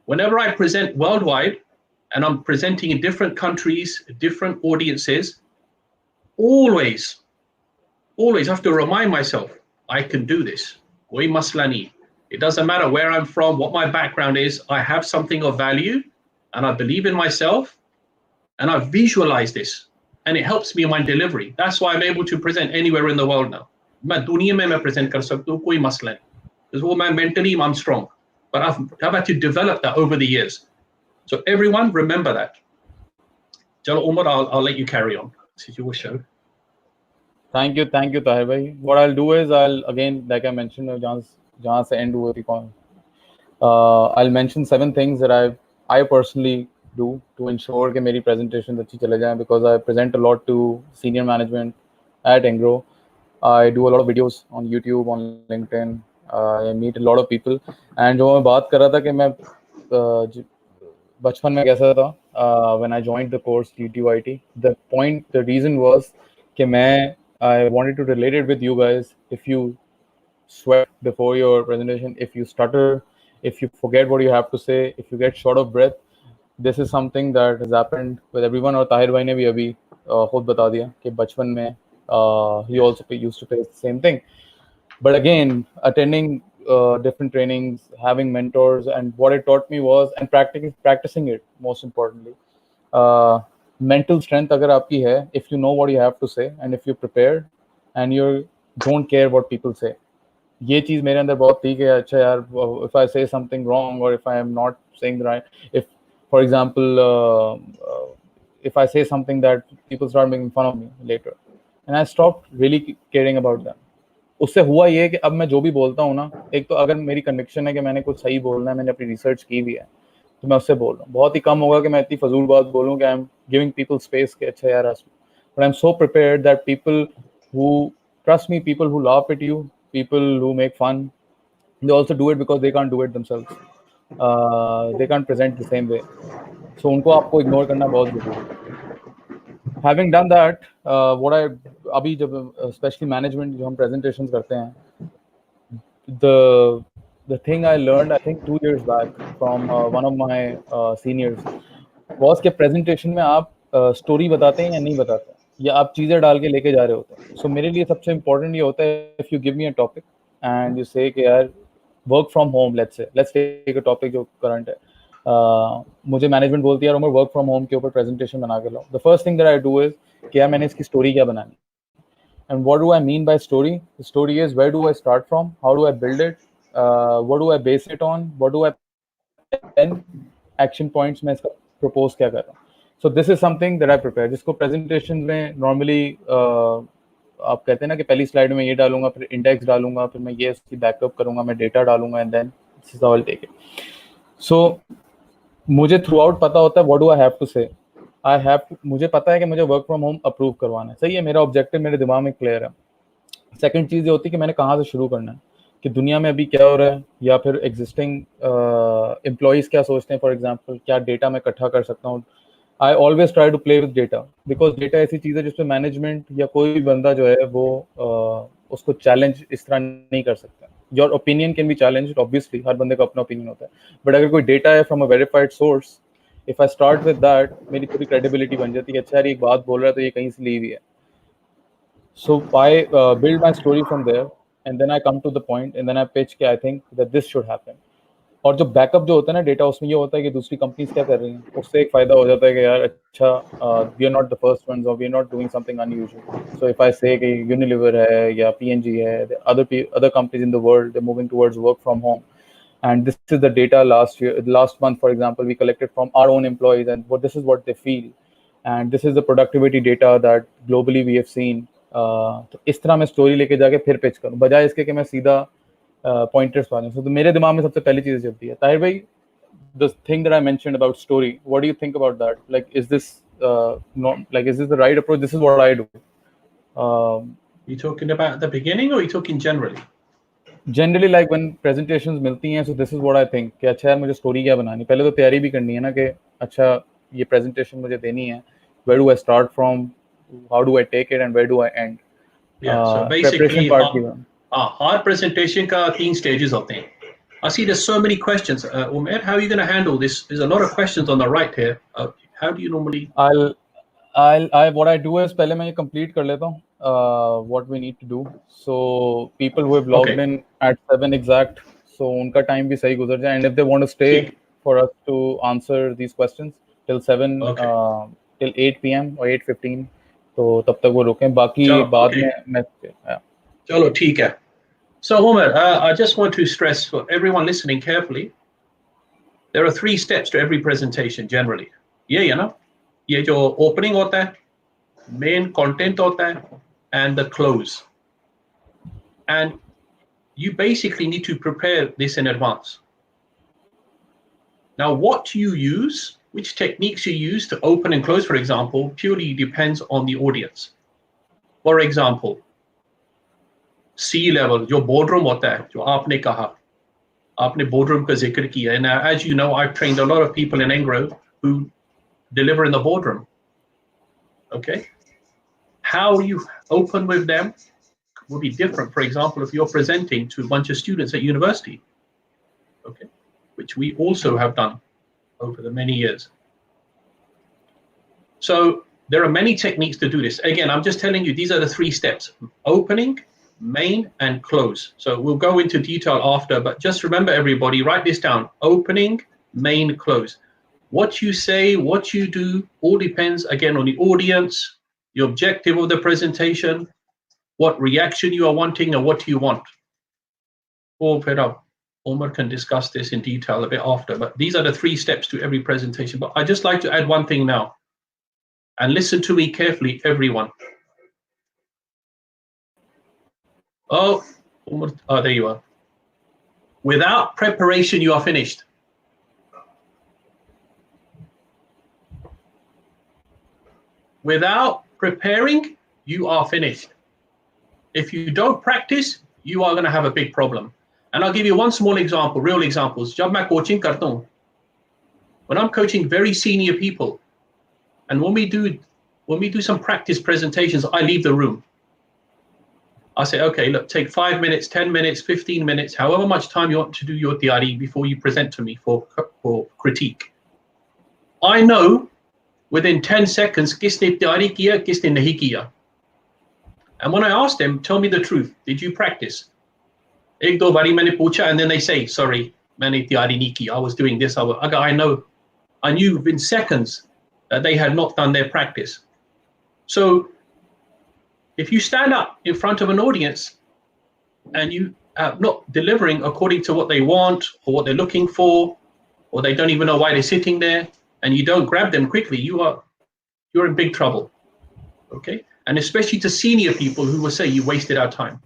Whenever I present worldwide, and I'm presenting in different countries, different audiences, always have to remind myself, I can do this. कोई मसला नहीं. It doesn't matter where I'm from, what my background is. I have something of value, and I believe in myself. And I visualize this, and it helps me in my delivery. That's why I'm able to present anywhere in the world now. मैं दुनिया में मैं present कर सकता हूँ, कोई मसला नहीं. Because वो मैं mentally I'm strong, but I've had to develop that over the years. So everyone remember that. Chalo Umar, I'll let you carry on. This is your show. Thank you, Tahir bhai. What I'll do is I'll again, like I mentioned, जहाँ से end हुआ थी कौन. I'll mention 7 things that I personally do to ensure कि मेरी presentation अच्छी चले जाएं, because I present a lot to senior management at Engro. I do a lot of videos on YouTube, on LinkedIn. I meet a lot of people. And जो मैं बात कर रहा था कि मैं बचपन में कैसा था, when I joined the course GTYT, the reason was कि I wanted to relate it with you guys. If you sweat before your presentation, if you stutter, if you forget what you have to say, if you get short of breath, this is something that has happened with everyone. और ताहिर भाई ने भी अभी खुद बता दिया कि बचपन में he also used to face the same thing. But again, attending different trainings, having mentors, and what it taught me was, and practicing it, most importantly, mental strength अगर आपकी है, if you know what you have to say, and if you're prepared, and you don't care what people say. ये चीज़ मेरे अंदर बहुत थी कि अच्छा यार, if I say something wrong, or if I am not saying the right, if for example if I say something that people start making fun of me later, and I stopped really caring about them. उससे हुआ ये कि अब मैं जो भी बोलता हूँ ना, एक तो अगर मेरी कन्विक्शन है कि मैंने कुछ सही बोलना है, मैंने अपनी रिसर्च की भी है, तो मैं उससे बोल रहा हूँ. बहुत ही कम होगा कि मैं इतनी फजूल बात बोलूँ कि I am giving people space कि अच्छा यार, but I am so prepared that people who trust me, people who laugh at you, people who make fun, they also do it because they can't do it themselves. They can't present the same way. So उनको आपको ignore करना बहुत जरूरी है. Having done that, what I अभी जब especially management जो हम presentations करते हैं, the thing I learned I think 2 years back from one of my seniors was कि presentation में आप story बताते हैं या नहीं बताते हैं, या आप चीज़ें डाल के लेके जा रहे होते हैं. सो मेरे लिए सबसे इम्पोर्टेंट ये होता है, if you give me a topic and you say कि यार work from home, let's take a topic जो करंट है, मुझे मैनेजमेंट बोलती है यार उमर वर्क फ्रॉम होम के ऊपर प्रेजेंटेशन बना के लाओ. The first thing that I do is कि यार मैंने इसकी स्टोरी क्या बनानी, and what do I mean by story. The story is where do I start from, how do I build it, what do I base it on, what do I then action points में इसका propose क्या कर रहा हूँ. So this is something that I prepare, जिसको presentation में normally आप कहते हैं ना कि पहली स्लाइड में ये डालूंगा, फिर इंडेक्स डालूंगा, फिर मैं ये उसकी बैकअप करूंगा, मैं डेटा डालूंगा, and then this is all take it. So मुझे थ्रू आउट पता होता है what do I have to say. मुझे पता है कि मुझे वर्क फ्रॉम होम अप्रूव करवाना है, सही है, मेरा ऑब्जेक्टिव मेरे दिमाग में क्लियर है. सेकंड चीज़ ये होती है कि मैंने कहाँ से शुरू करना है. कि दुनिया में अभी क्या हो रहा है, या फिर एग्जिस्टिंग एम्प्लॉयज़ क्या सोचते हैं, फॉर एग्जांपल क्या डेटा मैं इकट्ठा कर सकता हूँ. I always try to play with data, because data ऐसी चीज़ है जिसमें मैनेजमेंट या कोई भी बंदा जो है वो उसको चैलेंज इस तरह नहीं कर सकता. Your opinion can be challenge, obviously हर बंदे का अपना ओपिनियन होता है, बट अगर कोई डेटा है from a verified source, if I start with that, मेरी पूरी क्रेडिबिलिटी बन जाती है. अच्छा यार, एक बात बोल रहा है तो ये कहीं से ली हुई है. So I build my story from there, and then I come to the point, and then I pitch कि I think that this should happen. और जो बैकअप जो होता है ना डेटा, उसमें ये होता है कि दूसरी कंपनीज क्या कर रही हैं, उससे एक फायदा हो जाता है कि यार अच्छा, we are not the first ones, और we are not doing something unusual. So if I say कि यूनिलीवर है या पीएनजी है, other companies in the world they moving towards work from home, and this is the data last month, for example, we collected from our own employees, and this is what they feel, and this is the productivity data that globally we have seen. तो इस तरह मैं story लेके जाके फिर pitch करूँ, बजाय इसके कि मैं सीधा पॉइंटर्स पा दूँ. तो मेरे दिमाग में सबसे पहली चीज़ चलती है, ताहिर भाई, the thing that I mentioned about story, what do you think about that? Like, is this is this the right approach? This is what I do. You talking about the beginning, or you talking generally? Generally like when presentations मिलती हैं, so this is what I think कि अच्छा यार, मुझे story क्या बनानी, पहले तो तैयारी भी करनी है ना कि अच्छा ये प्रेजेंटेशन मुझे देनी है, where do I start from, how do I take it, and where do I end. Yeah, so preparation basically, part की hard presentation का 3 stages होते हैं. I see there's so many questions. Umair, how are you going to handle this? There's a lot of questions on the right here. How do you normally? I what I do is पहले मैं ये complete कर लेता हूँ what we need to do. So people who have logged Okay, in at 7 exact, so उनका time भी सही गुजर जाए, and if they want to stay ठीक. for us to answer these questions till 7 Okay, till 8 p.m. or 8:15, तो तब तक वो रुकें, बाकी चलो, बाद okay, में मैं yeah. चलो ठीक है. So Umair, I just want to stress for everyone listening carefully, there are 3 steps to every presentation generally. ये ना, ये जो opening होता है, main content होता है, and the close. And you basically need to prepare this in advance. Now, what you use, which techniques you use to open and close, for example, purely depends on the audience. For example, C level, जो boardroom होता है, जो आपने कहा, आपने boardroom का जिक्र किया. And as you know, I've trained a lot of people in Engro who deliver in the boardroom. Okay, how you open with them will be different. For example, if you're presenting to a bunch of students at university, okay, which we also have done over the many years. So there are many techniques to do this. Again, I'm just telling you, these are the 3 steps: opening, main, and close. So we'll go into detail after, but just remember, everybody, write this down: opening, main, close. What you say, what you do, all depends, again, on the audience, the objective of the presentation, what reaction you are wanting, and what you want. All fed up. Omar can discuss this in detail a bit after, but these are the 3 steps to every presentation. But I just like to add one thing now, and listen to me carefully, everyone. Oh, Omar, there you are. Without preparation, you are finished. Without preparing, you are finished. If you don't practice, you are going to have a big problem. And I'll give you one small example, real examples. जब मैं coaching करता हूँ, when I'm coaching very senior people, and when we do some practice presentations, I leave the room. I say, okay, look, take 5 minutes, 10 minutes, 15 minutes, however much time you want to do your tiyari before you present to me for critique. I know within 10 seconds किसने तैयारी किया, किसने नहीं किया. And when I ask them, tell me the truth, did you practice? एक दो बारी मैंने पूछा, and then they say, sorry, मैंने तैयारी नहीं की, I was doing this, I know. I knew within seconds that they had not done their practice. So if you stand up in front of an audience and you are not delivering according to what they want or what they're looking for, or they don't even know why they're sitting there, and you don't grab them quickly, you're in big trouble. Okay? And especially to senior people who will say you wasted our time.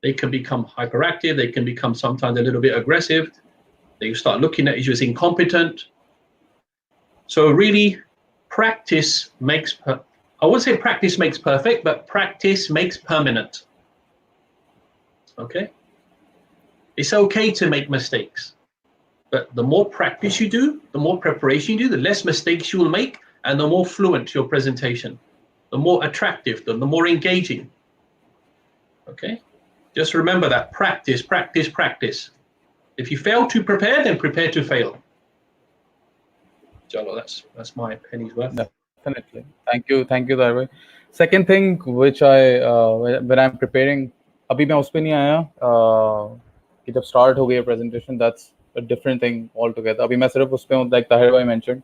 They can become hyperactive, they can become sometimes a little bit aggressive, they start looking at you as incompetent. So really, practice makes, I wouldn't say practice makes perfect, but practice makes permanent. Okay? It's okay to make mistakes, but the more practice you do, the more preparation you do, the less mistakes you will make, and the more fluent your presentation, the more attractive, the more engaging. Okay? Just remember that. Practice, practice, practice. If you fail to prepare, then prepare to fail. Jalo, that's my penny's worth. Definitely. Thank you, Darwin. Second thing which I when I'm preparing, अभी मैं उस पे नहीं आया कि जब start हो गई presentation, that's a different thing altogether. अभी मैं सिर्फ उस पे हूँ, like Tahir bhai mentioned,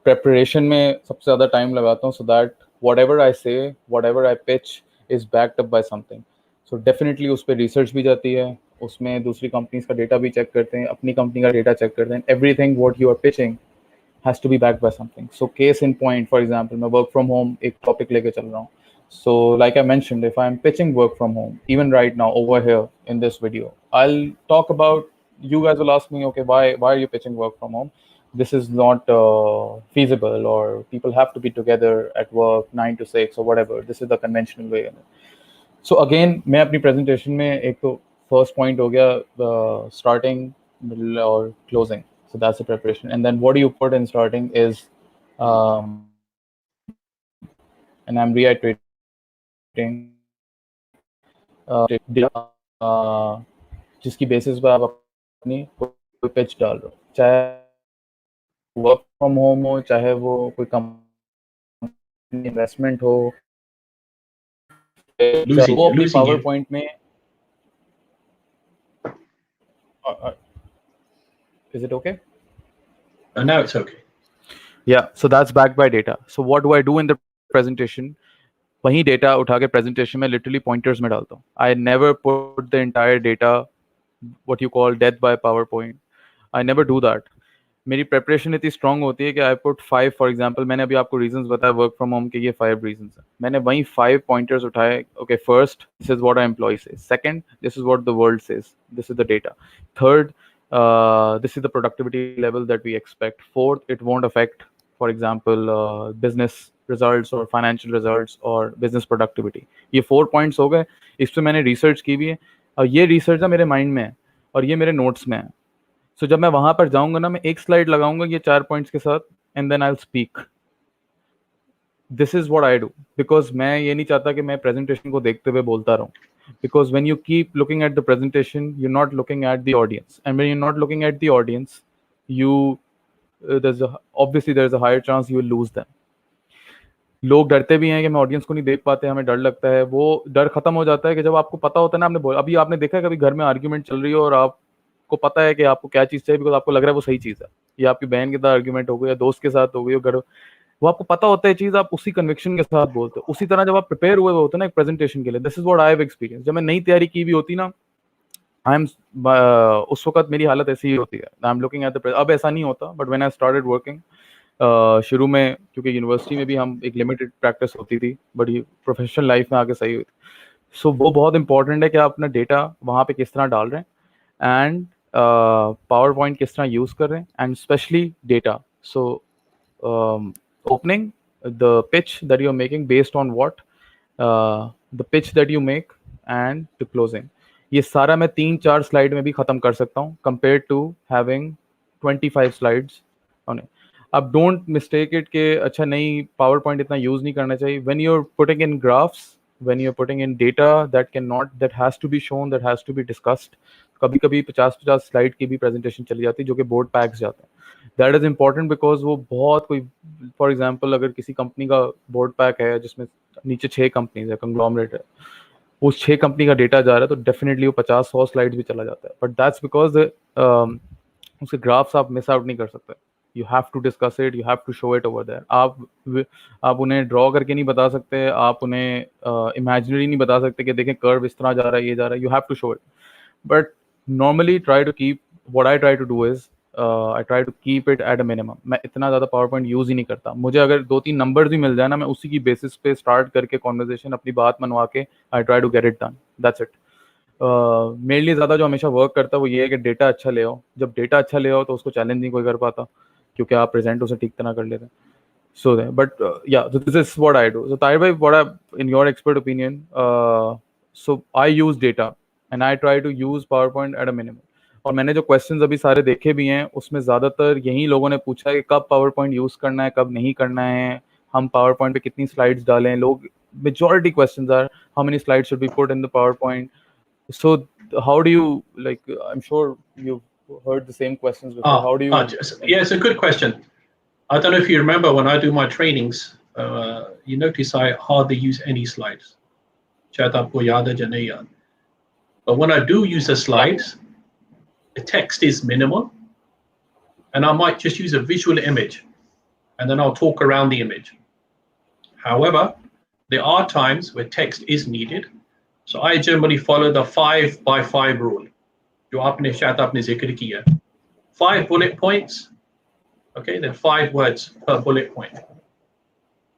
preparation में सबसे ज़्यादा time लगाता हूँ so that whatever I say, whatever I pitch is backed up by something. So definitely उस पे research भी जाती है, उसमें दूसरी companies का data भी check करते हैं, अपनी company का data check करते हैं. Everything what you are pitching has to be backed by something. So case in point, for example, मैं work from home एक topic लेके चल रहा हूँ. So like I mentioned, if I'm pitching work from home, even right now over here in this video, I'll talk about, you guys will ask me, okay, why are you pitching work from home? This is not feasible, or people have to be together at work 9 to 6 or whatever. This is the conventional way. So again, मैं अपनी presentation में एक तो first point हो गया starting, middle और closing. So that's the preparation. And then what do you put in starting is, and I'm reiterating, जिसकी basis पे आप अपनी कोई pitch डाल रहे हो, चाहे work from home हो, चाहे वो कोई company investment हो, वो अपनी PowerPoint में, is it okay? Now it's okay. Yeah, so that's backed by data. So what do I do in the presentation? वही data उठा के presentation में literally pointers में डालता हूँ. I never put the entire data, what you call death by PowerPoint. I never do that. मेरी preparation इतनी strong होती है कि I put 5, for example, मैंने अभी आपको reasons बताया work from home के, ये 5 reasons हैं. मैंने वही 5 pointers उठाए. Okay, first, this is what our employee says. Second, this is what the world says. This is the data. Third, this is the productivity level that we expect. Fourth, it won't affect, for example, business results or financial results or business productivity. ये 4 points हो गए. इस पे मैंने research की भी है, और ये research ना मेरे mind में है और ये मेरे notes में है. So जब मैं वहाँ पर जाऊँगा ना, मैं एक slide लगाऊंगा ये 4 points के साथ, and then I'll speak. This is what I do, because मैं ये नहीं चाहता कि मैं presentation को देखते हुए बोलता रहूँ. Because when you keep looking at the presentation, you're not looking at the audience, and when you're not looking at the audience, you obviously there's a higher chance you will lose them. लोग डरते भी हैं कि मैं audience को नहीं देख पाते, हमें डर लगता है. वो डर खत्म हो जाता है कि जब आपको पता होता है ना, आपने बोला, अभी आपने देखा है कभी घर में आर्ग्यूमेंट चल रही हो और आपको पता है कि आपको क्या चीज़ चाहिए, बिकॉज आपको लग रहा है वो सही चीज़ है, या आपकी बहन के साथ आर्ग्यूमेंट हो गई या दोस्त के साथ हो गई, घर वो आपको पता होता है चीज़, आप उसी कन्विक्शन के साथ बोलते हो. उसी तरह जब आप प्रिपेयर हुए होते हैं ना एक प्रेजेंटेशन के लिए, this is what I have experience. जब मैं नई तैयारी की भी होती ना, आई एम उस वक्त मेरी हालत ऐसी ही होती है. I am looking at the, अब ऐसा नहीं होता, but when I started working, शुरू में क्योंकि यूनिवर्सिटी में भी हम एक लिमिटेड प्रैक्टिस होती थी, बट ये प्रोफेशनल लाइफ में आके सही हुई. सो वो बहुत इंपॉर्टेंट है कि आप अपना डेटा वहाँ पे किस तरह डाल रहे हैं, एंड पावर पॉइंट किस तरह यूज़ कर रहे हैं, and specially data. So opening, the pitch that you're making based on what, the pitch that you make, and the closing. ये सारा मैं 3-4 स्लाइड में भी ख़त्म कर सकता हूँ compared to having 25 slides on it. अब don't mistake it कि अच्छा नहीं पावर पॉइंट इतना यूज़ नहीं करना चाहिए. When you're putting in graphs, when you're putting in data that has to be shown, that has to be discussed, कभी कभी 50-50 स्लाइड की भी प्रेजेंटेशन चली जाती है जो कि बोर्ड पैक्स जाते हैं. दैट इज़ इंपॉर्टेंट बिकॉज वो बहुत कोई, फॉर एग्जांपल अगर किसी कंपनी का बोर्ड पैक है जिसमें नीचे 6 कंपनीज है, कंग्लोमरेट है, उस 6 कंपनी का डेटा जा रहा है, तो डेफिनेटली वो 50-100 स्लाइड्स भी चला जाता है. बट दैट्स बिकॉज उसके ग्राफ्स आप मिस आउट नहीं कर सकते. You have to discuss it, you have to show it over there. आप उन्हें ड्रॉ करके नहीं बता सकते, आप उन्हें इमेजिनरी नहीं बता सकते कि देखें कर्व इस तरह जा रहा है, ये जा रहा है. You have to show it. But normally try to keep, what I try to do is I try to keep it at a minimum. मैं इतना ज़्यादा पावर पॉइंट यूज़ ही नहीं करता. मुझे अगर 2-3 नंबर्स भी मिल जाए ना, मैं उसी की बेसिस पे स्टार्ट करके कॉन्वर्जेशन अपनी बात मनवा के I try to get it done. That's it. मेरे लिए ज़्यादा जो हमेशा वर्क करता है वो ये है कि डेटा अच्छा ले आओ. जब डेटा अच्छा ले आओ तो उसको चैलेंज नहीं कोई कर पाता, क्योंकि आप प्रेजेंट उसे ठीक तरह कर लेते हैं. So there, but yeah, so this is what I do. So Tahir bhai, in your expert opinion, so I use data. and I try to use PowerPoint at a minimum. और मैंने जो questions अभी सारे देखे भी हैं उसमें ज़्यादातर यही लोगों ने पूछा है कि कब PowerPoint यूज़ करना है, कब नहीं करना है, हम PowerPoint पे कितनी स्लाइड्स डालें. लोग majority questions are how many slides should be put in the PowerPoint. So how do you, like, I'm sure you've heard the same questions before. How do you Yeah, it's a good question. I don't know if you remember when I do my trainings, you notice I hardly use any slides. शायद आपको याद है या नहीं याद. But when I do use the slides, the text is minimal, and I might just use a visual image, and then I'll talk around the image. However, there are times where text is needed, so I generally follow the 5x5 rule. जो आपने शायद आपने जिक्र किया. 5 bullet points. Okay, then 5 words per bullet point.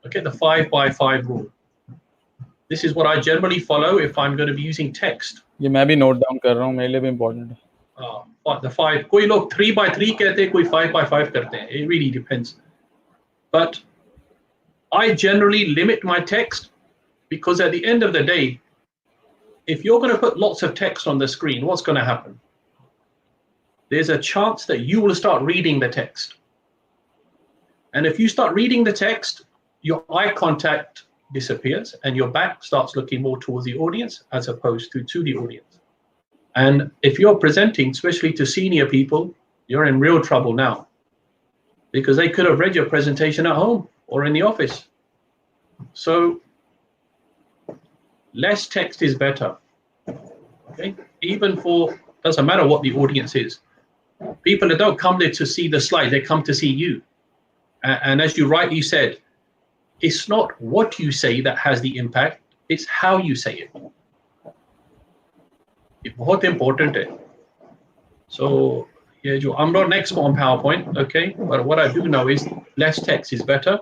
Okay, the 5x5 rule. This is what I generally follow if I'm going to be using text. ये मैं भी note down कर रहा हूँ, मेरे लिए भी इम्पोर्टेंट है. The 5, कोई लोग 3x3 कहते हैं, कोई 5x5 करते हैं. It really depends. But I generally limit my text because at the end of the day, if you're going to put lots of text on the screen, what's going to happen? There's a chance that you will start reading the text. And if you start reading the text, your eye contact disappears and your back starts looking more towards the audience as opposed to the audience. And if you're presenting, especially to senior people, you're in real trouble now because they could have read your presentation at home or in the office. So less text is better. Okay, even for, doesn't matter what the audience is. People that don't come there to see the slide, they come to see you. And as you rightly said, it's not what you say that has the impact, it's how you say it. It's बहुत important है. So yeah, I'm not an expert on PowerPoint, okay, but what I do know is less text is better,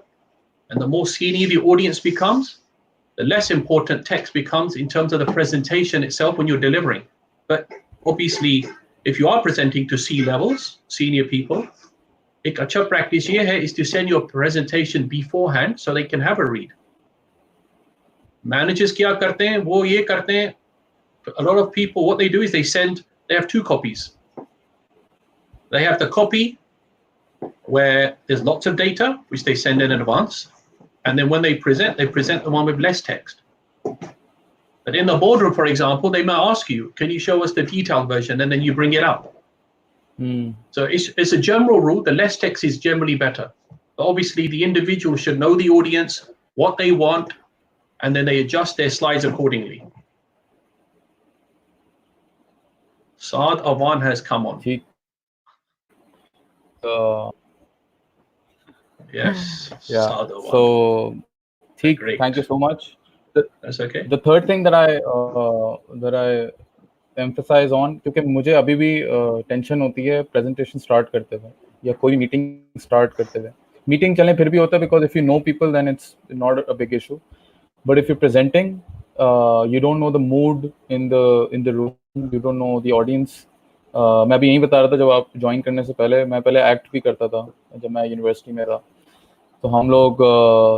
and the more senior the audience becomes, the less important text becomes in terms of the presentation itself when you're delivering. But obviously, if you are presenting to C-levels, senior people, एक अच्छा practice ये है is to send your presentation beforehand so they can have a read. Managers क्या करते हैं, वो ये करते हैं. A lot of people, what they do is they have 2 copies. They have the copy where there's lots of data, which they send in advance. And then when they present the one with less text. But in the boardroom, for example, they might ask you, can you show us the detailed version? And then you bring it up. So it's a general rule, the less text is generally better. But obviously, the individual should know the audience, what they want, and then they adjust their slides accordingly. Saad Awan has come on. Yes. Yeah. Saad Awan. So, Great. thank you so much. That's okay. The third thing that I emphasize on, क्योंकि मुझे अभी भी tension होती है presentation start करते हुए या कोई meeting start करते हुए. Meeting चलें फिर भी होता है because if you know people then it's not a big issue. But if you're presenting, you don't know the mood in the room, you don't know the audience. मैं अभी यही बता रहा था, जब आप ज्वाइन करने से पहले मैं पहले एक्ट भी करता था जब मैं यूनिवर्सिटी में रहा. तो हम लोग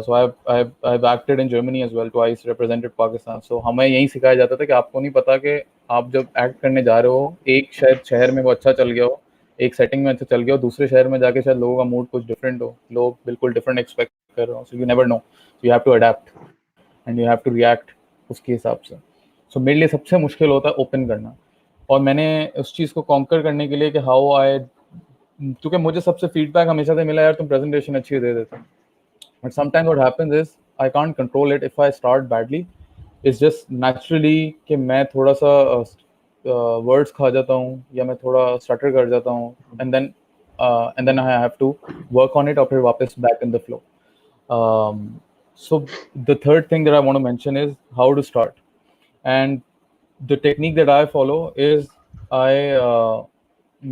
so I've acted in Germany as well, twice represented Pakistan. So हमें यही सिखाया जाता था कि आपको नहीं पता कि आप जब एक्ट करने जा रहे हो, एक शायद शहर में वो अच्छा चल गया हो, एक सेटिंग में अच्छा चल गया हो, दूसरे शहर में जाके शायद लोगों का मूड कुछ डिफरेंट हो, लोग बिल्कुल डिफरेंट एक्सपेक्ट कर रहे हो. So you never know, so you have to adapt and you have to react उसके हिसाब से. सो मेरे लिए सबसे मुश्किल होता है ओपन करना. और मैंने उस चीज़ को कॉन्कर करने के लिए कि हाउ आई, क्योंकि मुझे सबसे फीडबैक हमेशा से मिला, यार तुम प्रेजेंटेशन अच्छी दे देते हो. But sometimes what happens is I can't control it. If I start badly, it's just naturally कि मैं थोड़ा सा वर्ड्स खा जाता हूँ या मैं थोड़ा स्टटर कर जाता हूँ, and then I have to work on it और फिर वापस back in the flow. So the third thing that I want to mention is how to start. And the technique that I follow is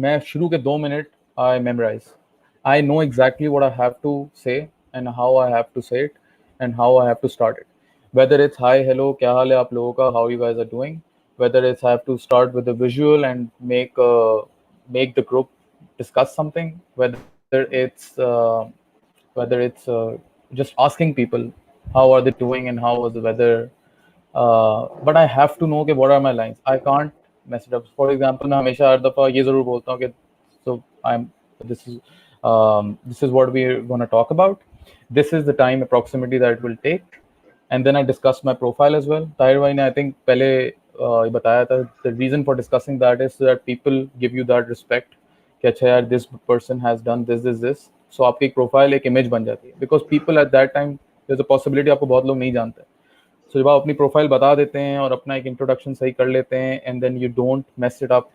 मैं शुरू के 2 minute I memorize. I know exactly what I have to say and how I have to say it and how I have to start it. Whether it's hi, hello, क्या हाल है आप लोगों का, how you guys are doing. Whether it's I have to start with a visual and make the group discuss something. Whether it's just asking people how are they doing and how was the weather. But I have to know what are my lines. I can't mess it up. For example, मैं हमेशा हर दफ़ा ये ज़रूर बोलता हूँ कि so this is what we're going to talk about. This is the time approximately that it will take, and then I discuss my profile as well. Tahir bhai ने I think पहले ये बताया था, the reason for discussing that is so that people give you that respect कि अच्छा यार this person has done this, so आपकी एक profile एक image बन जाती है, because people at that time there's a possibility आपको बहुत लोग नहीं जानते, so जब आप अपनी प्रोफाइल बता देते हैं और अपना एक इंट्रोडक्शन सही कर लेते हैं and then you don't mess it up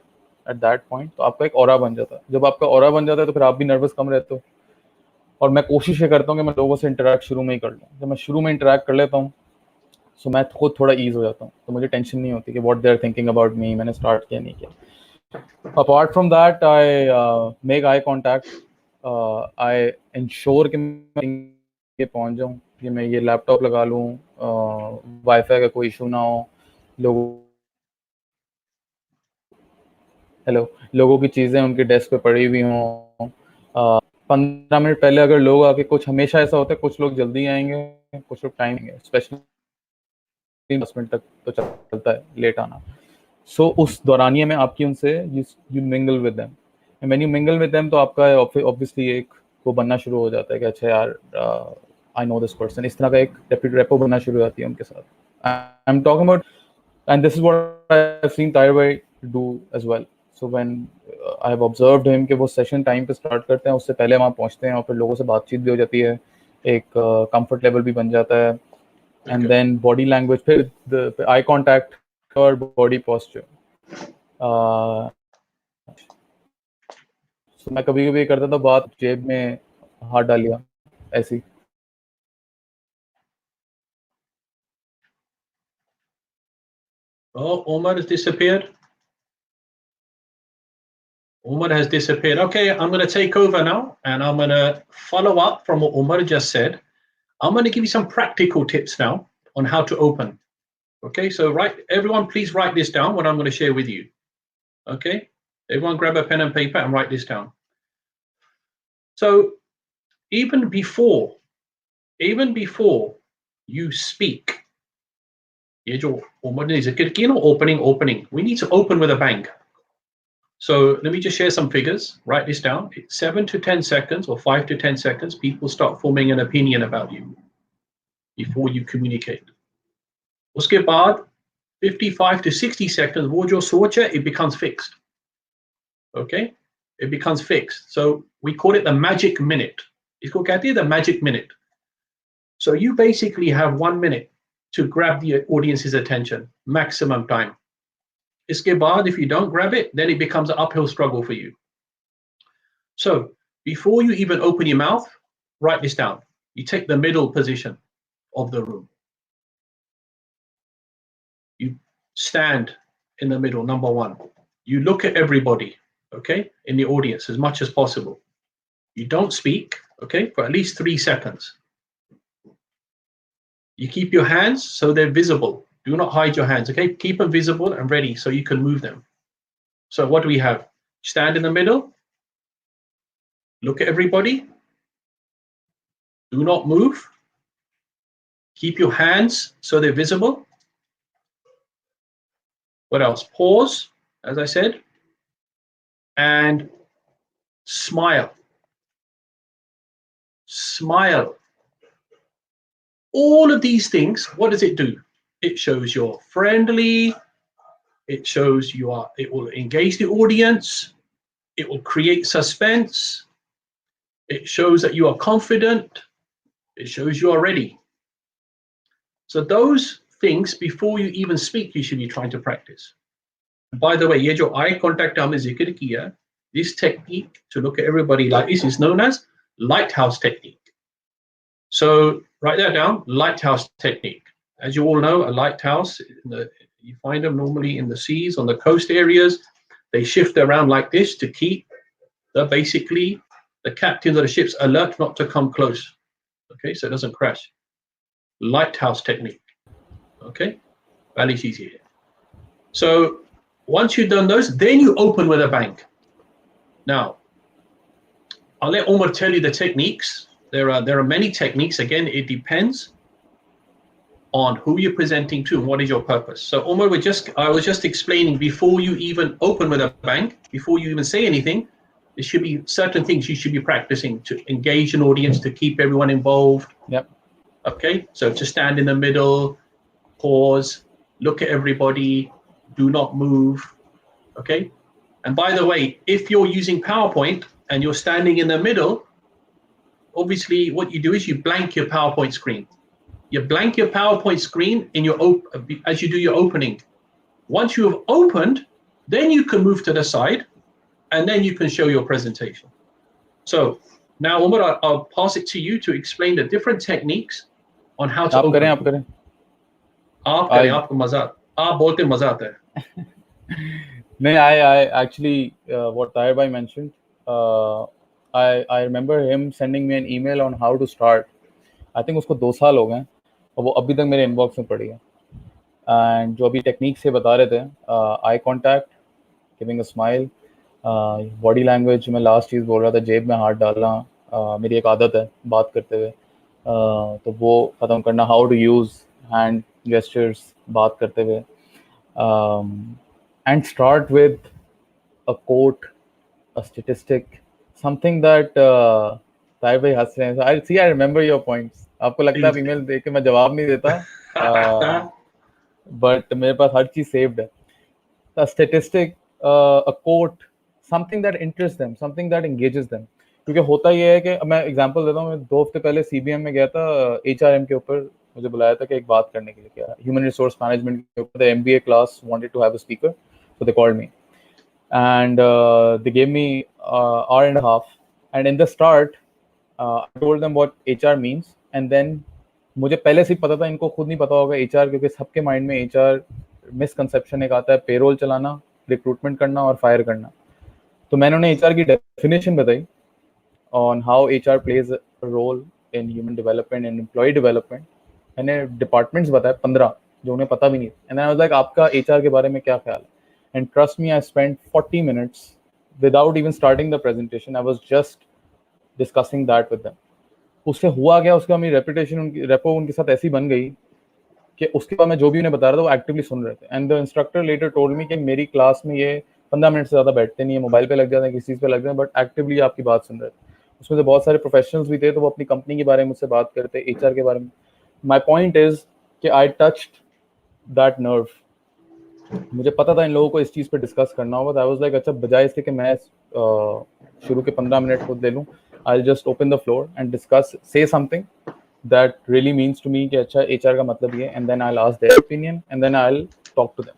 at that point, तो आपका एक ऑरा बन जाता है. जब आपका ऑरा बन जाता है तो फिर आप भी नर्वस कम रहते हो. और मैं कोशिश ये करता हूँ कि मैं लोगों से इंटरेक्ट शुरू में ही कर लूँ. जब मैं शुरू में इंटरेक्ट कर लेता हूँ सो मैं खुद थोड़ा ईज हो जाता हूँ, तो मुझे टेंशन नहीं होती कि what they are thinking about me, मैंने स्टार्ट किया नहीं किया. Apart from that I make eye contact, I ensure कि मैं पहुँच जाऊँ, कि मैं ये लैपटॉप लगा लूँ, वाईफाई का कोई इशू ना हो, लोगों की चीज़ें उनके डेस्क पे पड़ी हुई हों. 15 मिनट पहले अगर लोग आके, कुछ हमेशा ऐसा होता है, कुछ लोग जल्दी आएंगे, कुछ लोग टाइम आएंगे, स्पेशली 10 मिनट तक तो चलता है लेट आना. सो उस दौरानिए में आपकी उनसे you mingle with them, and when you mingle with them तो आपका ऑब्वियसली एक वो बनना शुरू हो जाता है कि अच्छा यार आई नो दिस पर्सन, इस तरह का एक रेपो बनना शुरू हो जाती है उनके साथ. I am talking about, and this is what I've seen Tahir bhai do as well. So when I have observed him कि वो सेशन टाइम पे स्टार्ट करते हैं, उससे पहले वहाँ पहुँचते हैं और फिर लोगों से बातचीत भी हो जाती है, एक कंफर्ट लेवल भी बन जाता है, एंड देन बॉडी लैंग्वेज, फिर आई कांटेक्ट और बॉडी पोस्चर. so मैं कभी कभी करता था बात जेब में हाथ डाल लिया ऐसी. Oh, Omar has disappeared. Omar has disappeared. Okay, I'm going to take over now, and I'm going to follow up from what Omar just said. I'm going to give you some practical tips now on how to open. Okay, so everyone please write this down, what I'm going to share with you. Okay, everyone grab a pen and paper and write this down. So even before you speak, opening, we need to open with a bang. So let me just share some figures. Write this down. 7 to 10 seconds or 5 to 10 seconds, people start forming an opinion about you before you communicate. Uske baad, 55 to 60 seconds, wo jo soch hai, it becomes fixed. Okay? It becomes fixed. So we call it the magic minute. Isko kehte hain the magic minute. So you basically have 1 minute to grab the audience's attention, maximum time. Iske baad, if you don't grab it, then it becomes an uphill struggle for you. So before you even open your mouth, write this down. You take the middle position of the room. You stand in the middle, number one. You look at everybody, okay, in the audience as much as possible. You don't speak, okay, for at least 3 seconds. You keep your hands so they're visible. Do not hide your hands, okay? Keep them visible and ready so you can move them. So what do we have? Stand in the middle. Look at everybody. Do not move. Keep your hands so they're visible. What else? Pause, as I said. And smile. Smile. All of these things, what does it do? It shows you're friendly. It shows it will engage the audience. It will create suspense. It shows that you are confident. It shows you are ready. So those things, before you even speak, you should be trying to practice. By the way, ye jo eye contact humne zikr kiya, this technique to look at everybody like this is known as Lighthouse Technique. So write that down, Lighthouse Technique. As you all know, a lighthouse, you find them normally in the seas, on the coast areas. They shift around like this to keep basically the captains of the ships alert not to come close. Okay, so it doesn't crash. Lighthouse Technique. Okay, very easy here. So once you've done those, then you open with a bang. Now, I'll let Omar tell you the techniques. There are many techniques. Again, it depends. on who you're presenting to and what is your purpose. So Umar, I was just explaining, before you even open with a bank, before you even say anything, there should be certain things you should be practicing to engage an audience, to keep everyone involved. Yep. Okay, so to stand in the middle, pause, look at everybody, do not move. Okay, and by the way, if you're using PowerPoint and you're standing in the middle, obviously what you do is you blank your PowerPoint screen. You blank your PowerPoint screen in your as you do your opening. Once you have opened, then you can move to the side, and then you can show your presentation. So now, Umar, I'll pass it to you to explain the different techniques on how to open. आप करें. आप करें, आपको मजा, आप बोलते मजा आता है. No, I actually, what Tahir Bhai mentioned, I remember him sending me an email on how to start. I think उसको 2 साल हो गए और वो अभी तक मेरे इनबॉक्स में पड़ी है. एंड जो अभी टेक्निक से बता रहे थे, eye contact, giving a smile, body language, मैं लास्ट चीज़ बोल रहा था, जेब में हाथ डालना, मेरी एक आदत है बात करते हुए, तो वो ख़त्म करना, how to use hand gestures बात करते हुए, and start with a quote, a statistic, something that Tahir bhai हंस रहे हैं. I remember your points. आपको लगता है ईमेल देख के मैं जवाब नहीं देता, but मेरे पास हर चीज़ saved है. A statistic, a quote, something that interests them, something that engages them. क्योंकि होता ये है कि मैं एग्जांपल देता हूँ, मैं 2 हफ्ते पहले CBM में गया था, HRM के ऊपर मुझे बुलाया था कि एक बात करने के लिए, क्या ह्यूमन रिसोर्स मैनेजमेंट के ऊपर. The MBA class wanted to have a speaker, so they called me and they gave me hour and a half, and in the start I told them what HR means, and then मुझे पहले से पता था, इनको खुद नहीं पता होगा HR, क्योंकि सबके माइंड में HR मिसकंसेप्शन एक आता है, पेरोल चलाना, रिक्रूटमेंट करना और फायर करना. तो मैंने उन्हें HR की डेफिनेशन बताई on how HR plays a role in human development and employee development. मैंने डिपार्टमेंट्स बताए 15 जो उन्हें पता भी नहीं. एंड आई वाज लाइक, आपका HR के बारे में क्या ख्याल है? And trust me, I spent 40 minutes without even starting the presentation. I was just discussing that with them. उससे हुआ क्या, उसका मेरी रेपो उनके साथ ऐसी बन गई कि उसके बाद मैं जो भी उन्हें बता रहा था वो एक्टिवली सुन रहे थे. And the instructor later told me कि मेरी क्लास में ये 15 मिनट से ज़्यादा बैठते नहीं है, मोबाइल पे लग जाते हैं, किसी चीज़ पे लग जाते हैं, बट एक्टिवली आपकी बात सुन रहे थे. उसमें से बहुत सारे प्रोफेशनल्स भी थे, तो वो अपनी कंपनी के बारे में मुझसे बात करते, HR के बारे में. माई पॉइंट इज़ कि आई टच्ड दैट नर्व. मुझे पता था इन लोगों को इस चीज़ पे डिस्कस करना होगा. आई वाज लाइक, अच्छा बजाय इसके कि मैं शुरू के 15 मिनट खुद ले लूँ, I just open the floor and discuss, say something that really means to me कि अच्छा HR का मतलब ये, and then I will ask their opinion and then I will talk to them.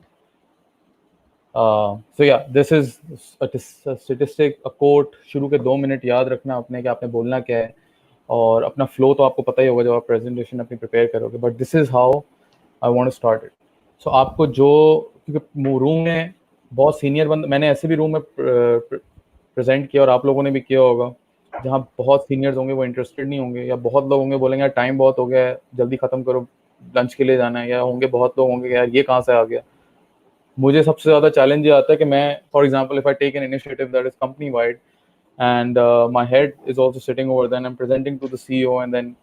So yeah, this is a statistic, a quote. शुरू के 2 minute याद रखना अपने कि आपने बोलना क्या है, और अपना फ्लो तो आपको पता ही होगा जब आप प्रेजेंटेशन अपनी प्रिपेयर करोगे, but this is how I want to start it. So आपको जो, क्योंकि रूम में बहुत सीनियर बंद, मैंने ऐसे भी रूम में प्रेजेंट किया और आप लोगों ने भी किया होगा, जहाँ बहुत सीनियर्स होंगे वो इंटरेस्टेड नहीं होंगे, या बहुत लोग होंगे बोलेंगे यार टाइम बहुत हो गया है, जल्दी ख़त्म करो, लंच के लिए जाना है, या होंगे बहुत लोग होंगे यार ये कहाँ से आ गया. मुझे सबसे ज़्यादा चैलेंज ये आता है कि मैं, for example, if I take an initiative that is company wide and my head is also sitting over, then I am presenting to the CEO, and then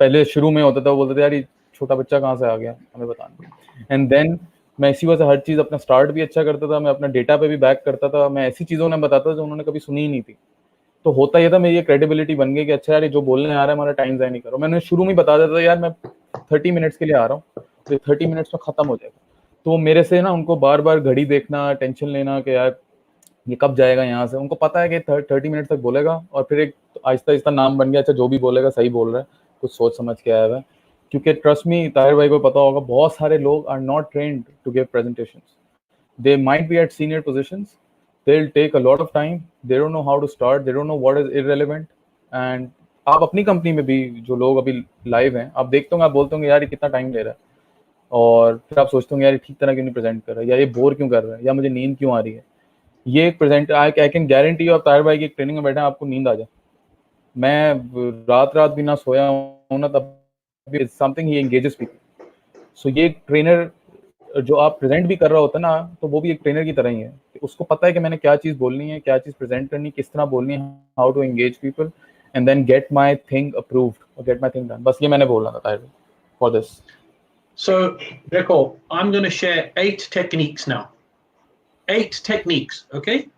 पहले शुरू में होता था वो बोलते थे यार ये छोटा बच्चा कहाँ से आ गया हमें बताना. एंड देन मैं इसी वजह से हर चीज़ अपना स्टार्ट भी अच्छा करता था, मैं अपना डेटा पे भी बैक करता था, मैं ऐसी चीज़ों ने बताता था जो उन्होंने कभी सुनी ही नहीं थी. तो होता ये था, मेरी ये क्रेडिबिलिटी बन गई कि अच्छा यार जो बोलने आ रहा है हमारा टाइम ज़ाया नहीं करो. मैंने शुरू में बता देता था यार मैं 30 मिनट्स के लिए आ रहा हूँ, तो 30 मिनट्स में ख़त्म हो जाएगा. तो वो मेरे से ना, उनको बार बार घड़ी देखना, टेंशन लेना कि यार ये कब जाएगा यहाँ से. उनको पता है कि 30 मिनट तक बोलेगा, और फिर एक आहिस्ता आहिस्ता नाम बन गया, अच्छा जो भी बोलेगा सही बोल रहा है, कुछ सोच समझ के आया हुआ है. क्योंकि ट्रस्ट मी, ताहिर भाई को पता होगा, बहुत सारे लोग are not trained to give presentations. They might be at senior positions, they will take a lot of time, they don't know how to start, they don't know what is irrelevant. And आप अपनी company में भी जो लोग अभी live हैं, आप देखते होंगे, आप बोलते होंगे यार ये कितना टाइम ले रहा है, और फिर आप सोचते होंगे यार ये ठीक तरह क्यों नहीं प्रेजेंट कर रहा है, या ये बोर क्यों कर रहा है, या मुझे नींद क्यों आ रही है. ये एक present, I can guarantee you, आप ताहिर भाई की ट्रेनिंग में बैठे हैं, आपको नींद आ जाए. मैं रात भी ना सोया हूँ ना, तब भी समथिंग ही एंगेजेस पीपल. सो ये एक ट्रेनर जो आप प्रेजेंट भी कर रहा होता है ना, तो वो भी एक ट्रेनर की तरह ही है. उसको पता है कि मैंने क्या चीज़ बोलनी है, क्या चीज़ प्रेजेंट करनी, किस तरह बोलनी है, how to engage people and then get my thing approved और गेट माई थिंग डन. बस ये मैंने बोलना था ताहिर फॉर दिस. So, देखो, I'm going to share 8 techniques now. 8 techniques, okay?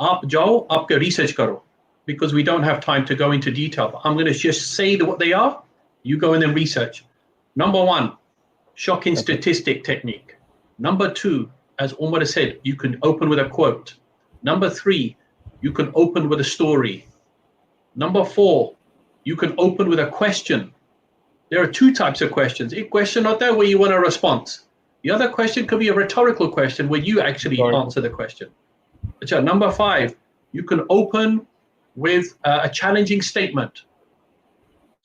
आप जाओ, आपका research करो, because we don't have time to go into detail. I'm going to just say what they are. You go in and research. Number 1, shocking statistic technique. Number 2, as Omar said, you can open with a quote. Number 3, you can open with a story. Number 4, you can open with a question. There are 2 types of questions. A question out there where you want a response. The other question could be a rhetorical question where you actually answer the question. Number 5, you can open with a challenging statement.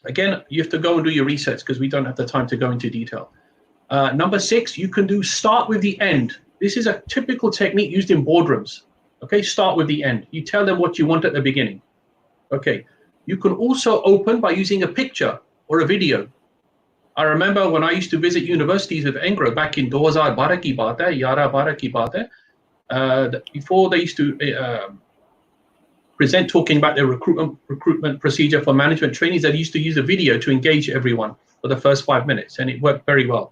Again, you have to go and do your research because we don't have the time to go into detail. Number 6, you can do start with the end. This is a typical technique used in boardrooms. Okay, start with the end. You tell them what you want at the beginning. Okay, you can also open by using a picture or a video. I remember when I used to visit universities with Engro back in 2012 ki baat hai, 11-12 ki baat hai, before they used to present talking about their recruitment procedure for management trainees, they used to use a video to engage everyone for the first 5 minutes, and it worked very well.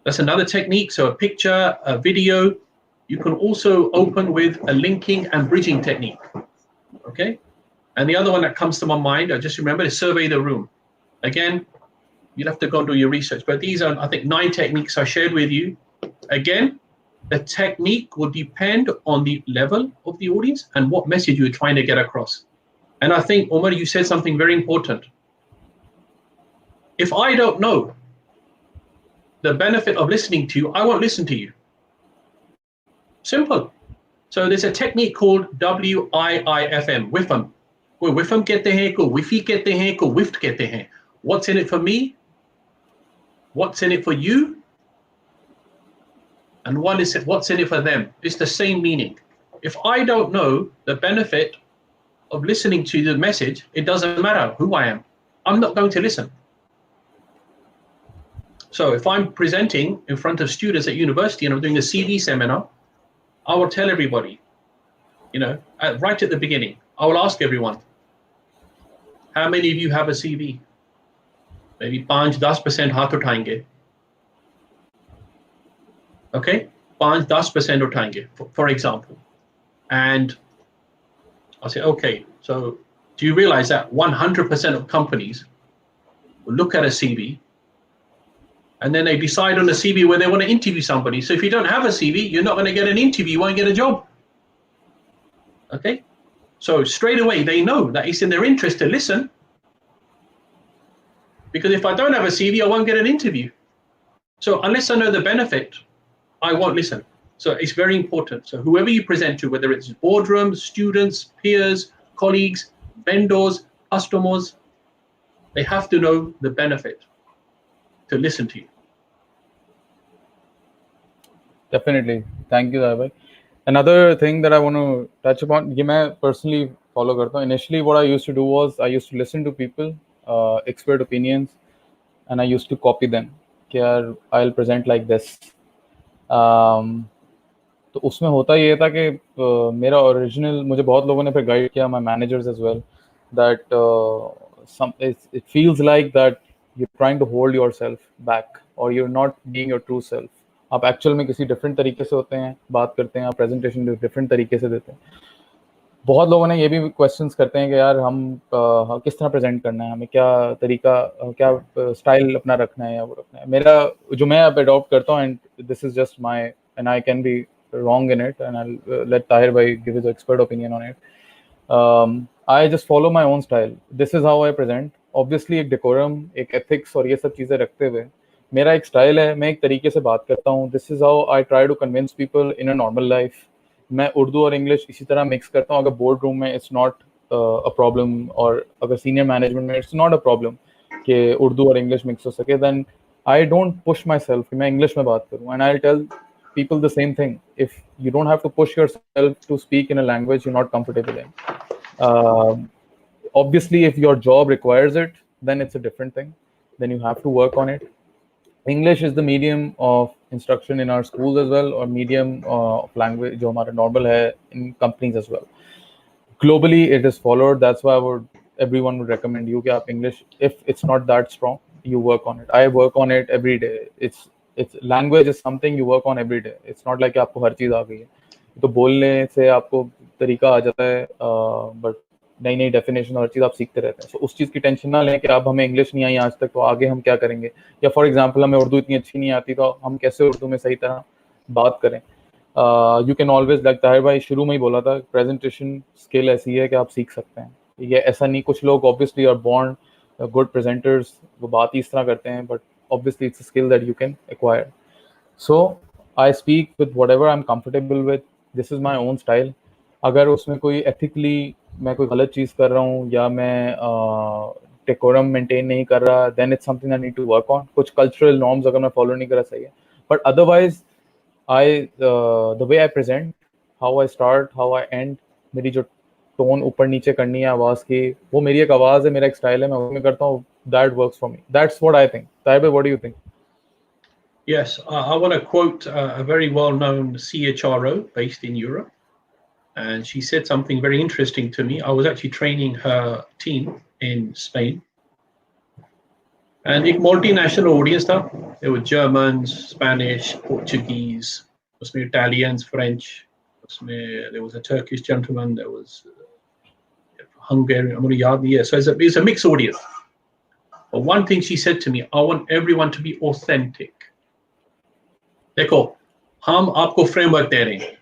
That's another technique. So a picture, a video. You can also open with a linking and bridging technique. Okay. And the other one that comes to my mind, I just remember, is survey the room. Again, you'll have to go and do your research. But these are, I think, 9 techniques I shared with you. Again, the technique will depend on the level of the audience and what message you're trying to get across. And I think, Omar, you said something very important. If I don't know the benefit of listening to you, I won't listen to you. Simple. So there's a technique called WIIFM, WIFM. कोई WIFM कहते हैं, कोई WIFI कहते हैं, कोई WIFT कहते हैं. What's in it for me? What's in it for you? And one is what's in it for them. It's the same meaning. If I don't know the benefit of listening to the message, it doesn't matter who I am. I'm not going to listen. So if I'm presenting in front of students at university and I'm doing a CV seminar, I will tell everybody, right at the beginning, I will ask everyone, how many of you have a CV? Maybe 5-10% हाथ उठाएंगे. Okay, 5-10% उठाएंगे, for example. And I'll say, okay, so do you realize that 100% of companies will look at a CV and then they decide on a CV where they want to interview somebody. So if you don't have a CV, you're not going to get an interview, you won't get a job. Okay, so straight away they know that it's in their interest to listen, because if I don't have a CV, I won't get an interview. So unless I know the benefit, I won't listen. So it's very important. So whoever you present to, whether it's boardrooms, students, peers, colleagues, vendors, customers, they have to know the benefit to listen to you. Definitely. Thank you, Daibai. Another thing that I want to touch upon, ये मैं personally follow करता हूँ. Initially, what I used to do was I used to listen to people, expert opinions, and I used to copy them. कि I'll present like this. तो उसमें होता ये था कि मेरा ओरिजिनल, मुझे बहुत लोगों ने फिर गाइड किया, my managers as well, that it feels like that you're trying to hold yourself back or you're not being your true self. आप एक्चुअल में किसी डिफरेंट तरीके से होते हैं, बात करते हैं, आप प्रेजेंटेशन डिफरेंट तरीके से देते हैं. बहुत लोगों ने ये भी क्वेश्चंस करते हैं कि यार हम किस तरह प्रेजेंट करना है, हमें क्या तरीका, क्या स्टाइल अपना रखना है या वो रखना है. मेरा जो मैं अब अडॉप्ट करता हूँ, and this is just my, and I can be wrong in it, and I'll let Tahir bhai give his expert opinion on it. I just follow my own style. This is how I present. Obviously एक decorum, एक ethics और ये सब चीज़ें रखते हुए मेरा एक स्टाइल है, मैं एक तरीके से बात करता हूँ. This is how I try to convince people in a normal life. मैं उर्दू और इंग्लिश इसी तरह मिक्स करता हूँ. अगर बोर्ड रूम में it's not a problem, और अगर सीनियर मैनेजमेंट में it's not a problem कि उर्दू और इंग्लिश मिक्स हो सके, then I don't push myself कि मैं इंग्लिश में बात करूँ. And I'll tell people the same thing. If you don't have to push yourself to speak in a language you're not comfortable in. Obviously, if your job requires it, then it's a different thing. Then you have to work on it. English is the medium of instruction in our schools as well, or medium of language जो हमारा normal है in companies as well. Globally, it is followed. That's why everyone would recommend you कि आप English, if it's not that strong, you work on it. I work on it every day. It's language is something you work on every day. It's not like आपको हर चीज़ आ गई है. तो बोलने से आपको तरीका आ जाता है, बट नई नई डेफिनेशन हर चीज़ आप सीखते रहते हैं. सो उस चीज़ की टेंशन ना लें कि अब हमें इंग्लिश नहीं आई आज तक, तो आगे हम क्या करेंगे. या फॉर एग्जांपल हमें उर्दू इतनी अच्छी नहीं आती, तो हम कैसे उर्दू में सही तरह बात करें. You can always, like Tahir भाई शुरू में ही बोला था, प्रेजेंटेशन स्किल ऐसी है कि आप सीख सकते हैं. ये ऐसा नहीं, कुछ लोग obviously are born good presenters, वो बात ही इस तरह करते हैं, but obviously it's a skill that you can acquire. So I speak with whatever I am comfortable with. This is my own style. अगर उसमें कोई एथिकली मैं कोई गलत चीज़ कर रहा हूँ या मैं डेकोरम मेंटेन नहीं कर रहा, then it's something I need to work on. कुछ कल्चरल नॉर्म्स अगर मैं फॉलो नहीं कर रहा, सही है. But otherwise the way I present, how I start, how I end, मेरी जो टोन ऊपर नीचे करनी है आवाज़ की, वो मेरी एक आवाज़ है, मेरा एक स्टाइल है, मैं उसमें करता हूँ. That works for me. That's what I think. Tahir भाई, what do you think? Yes, I want to quote a very well-known CHRO based in Europe, and she said something very interesting to me. I was actually training her team in Spain, and एक multinational audience था. There were Germans, Spanish, Portuguese, उसमें Italians, French, उसमें there was a Turkish gentleman, there was Hungarian. I'm going to याद नहीं है. So it's a mixed audience. But one thing she said to me, I want everyone to be authentic. देखो, हम आपको framework दे रहे हैं.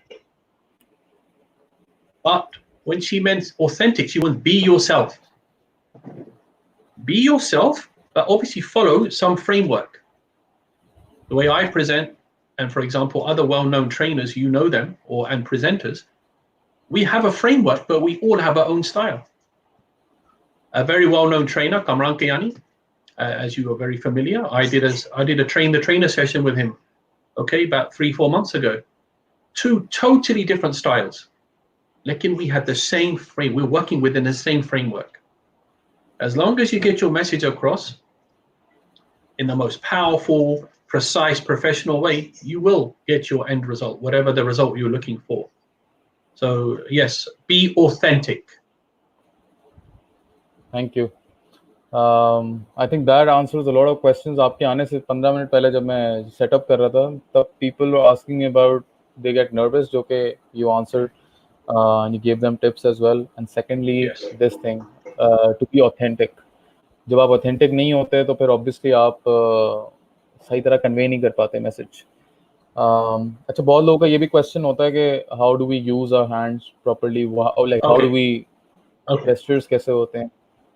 But when she meant authentic, she wants be yourself. Be yourself, but obviously follow some framework. The way I present, and for example, other well-known trainers, you know them, and presenters, we have a framework, but we all have our own style. A very well-known trainer, Kamran Kayani, as you are very familiar, I did a train the trainer session with him, okay, about 3-4 months ago. 2 totally different styles. Like we had the same frame, we're working within the same framework. As long as you get your message across in the most powerful, precise, professional way, you will get your end result, whatever the result you're looking for. So yes, be authentic. Thank you. I think that answers a lot of questions. आपके आने से 15 minute पहले जब मैं setup कर रहा था, तब people were asking about they get nervous, जो कि you answered, and you gave them tips as well. And secondly, Yes. this thing, to be authentic. जब आप authentic नहीं होते तो फिर obviously आप सही तरह convey नहीं कर पाते message. अच्छा, बहुत लोगों का ये भी question होता है कि how do we use our hands properly, like how do we gestures कैसे होते हैं.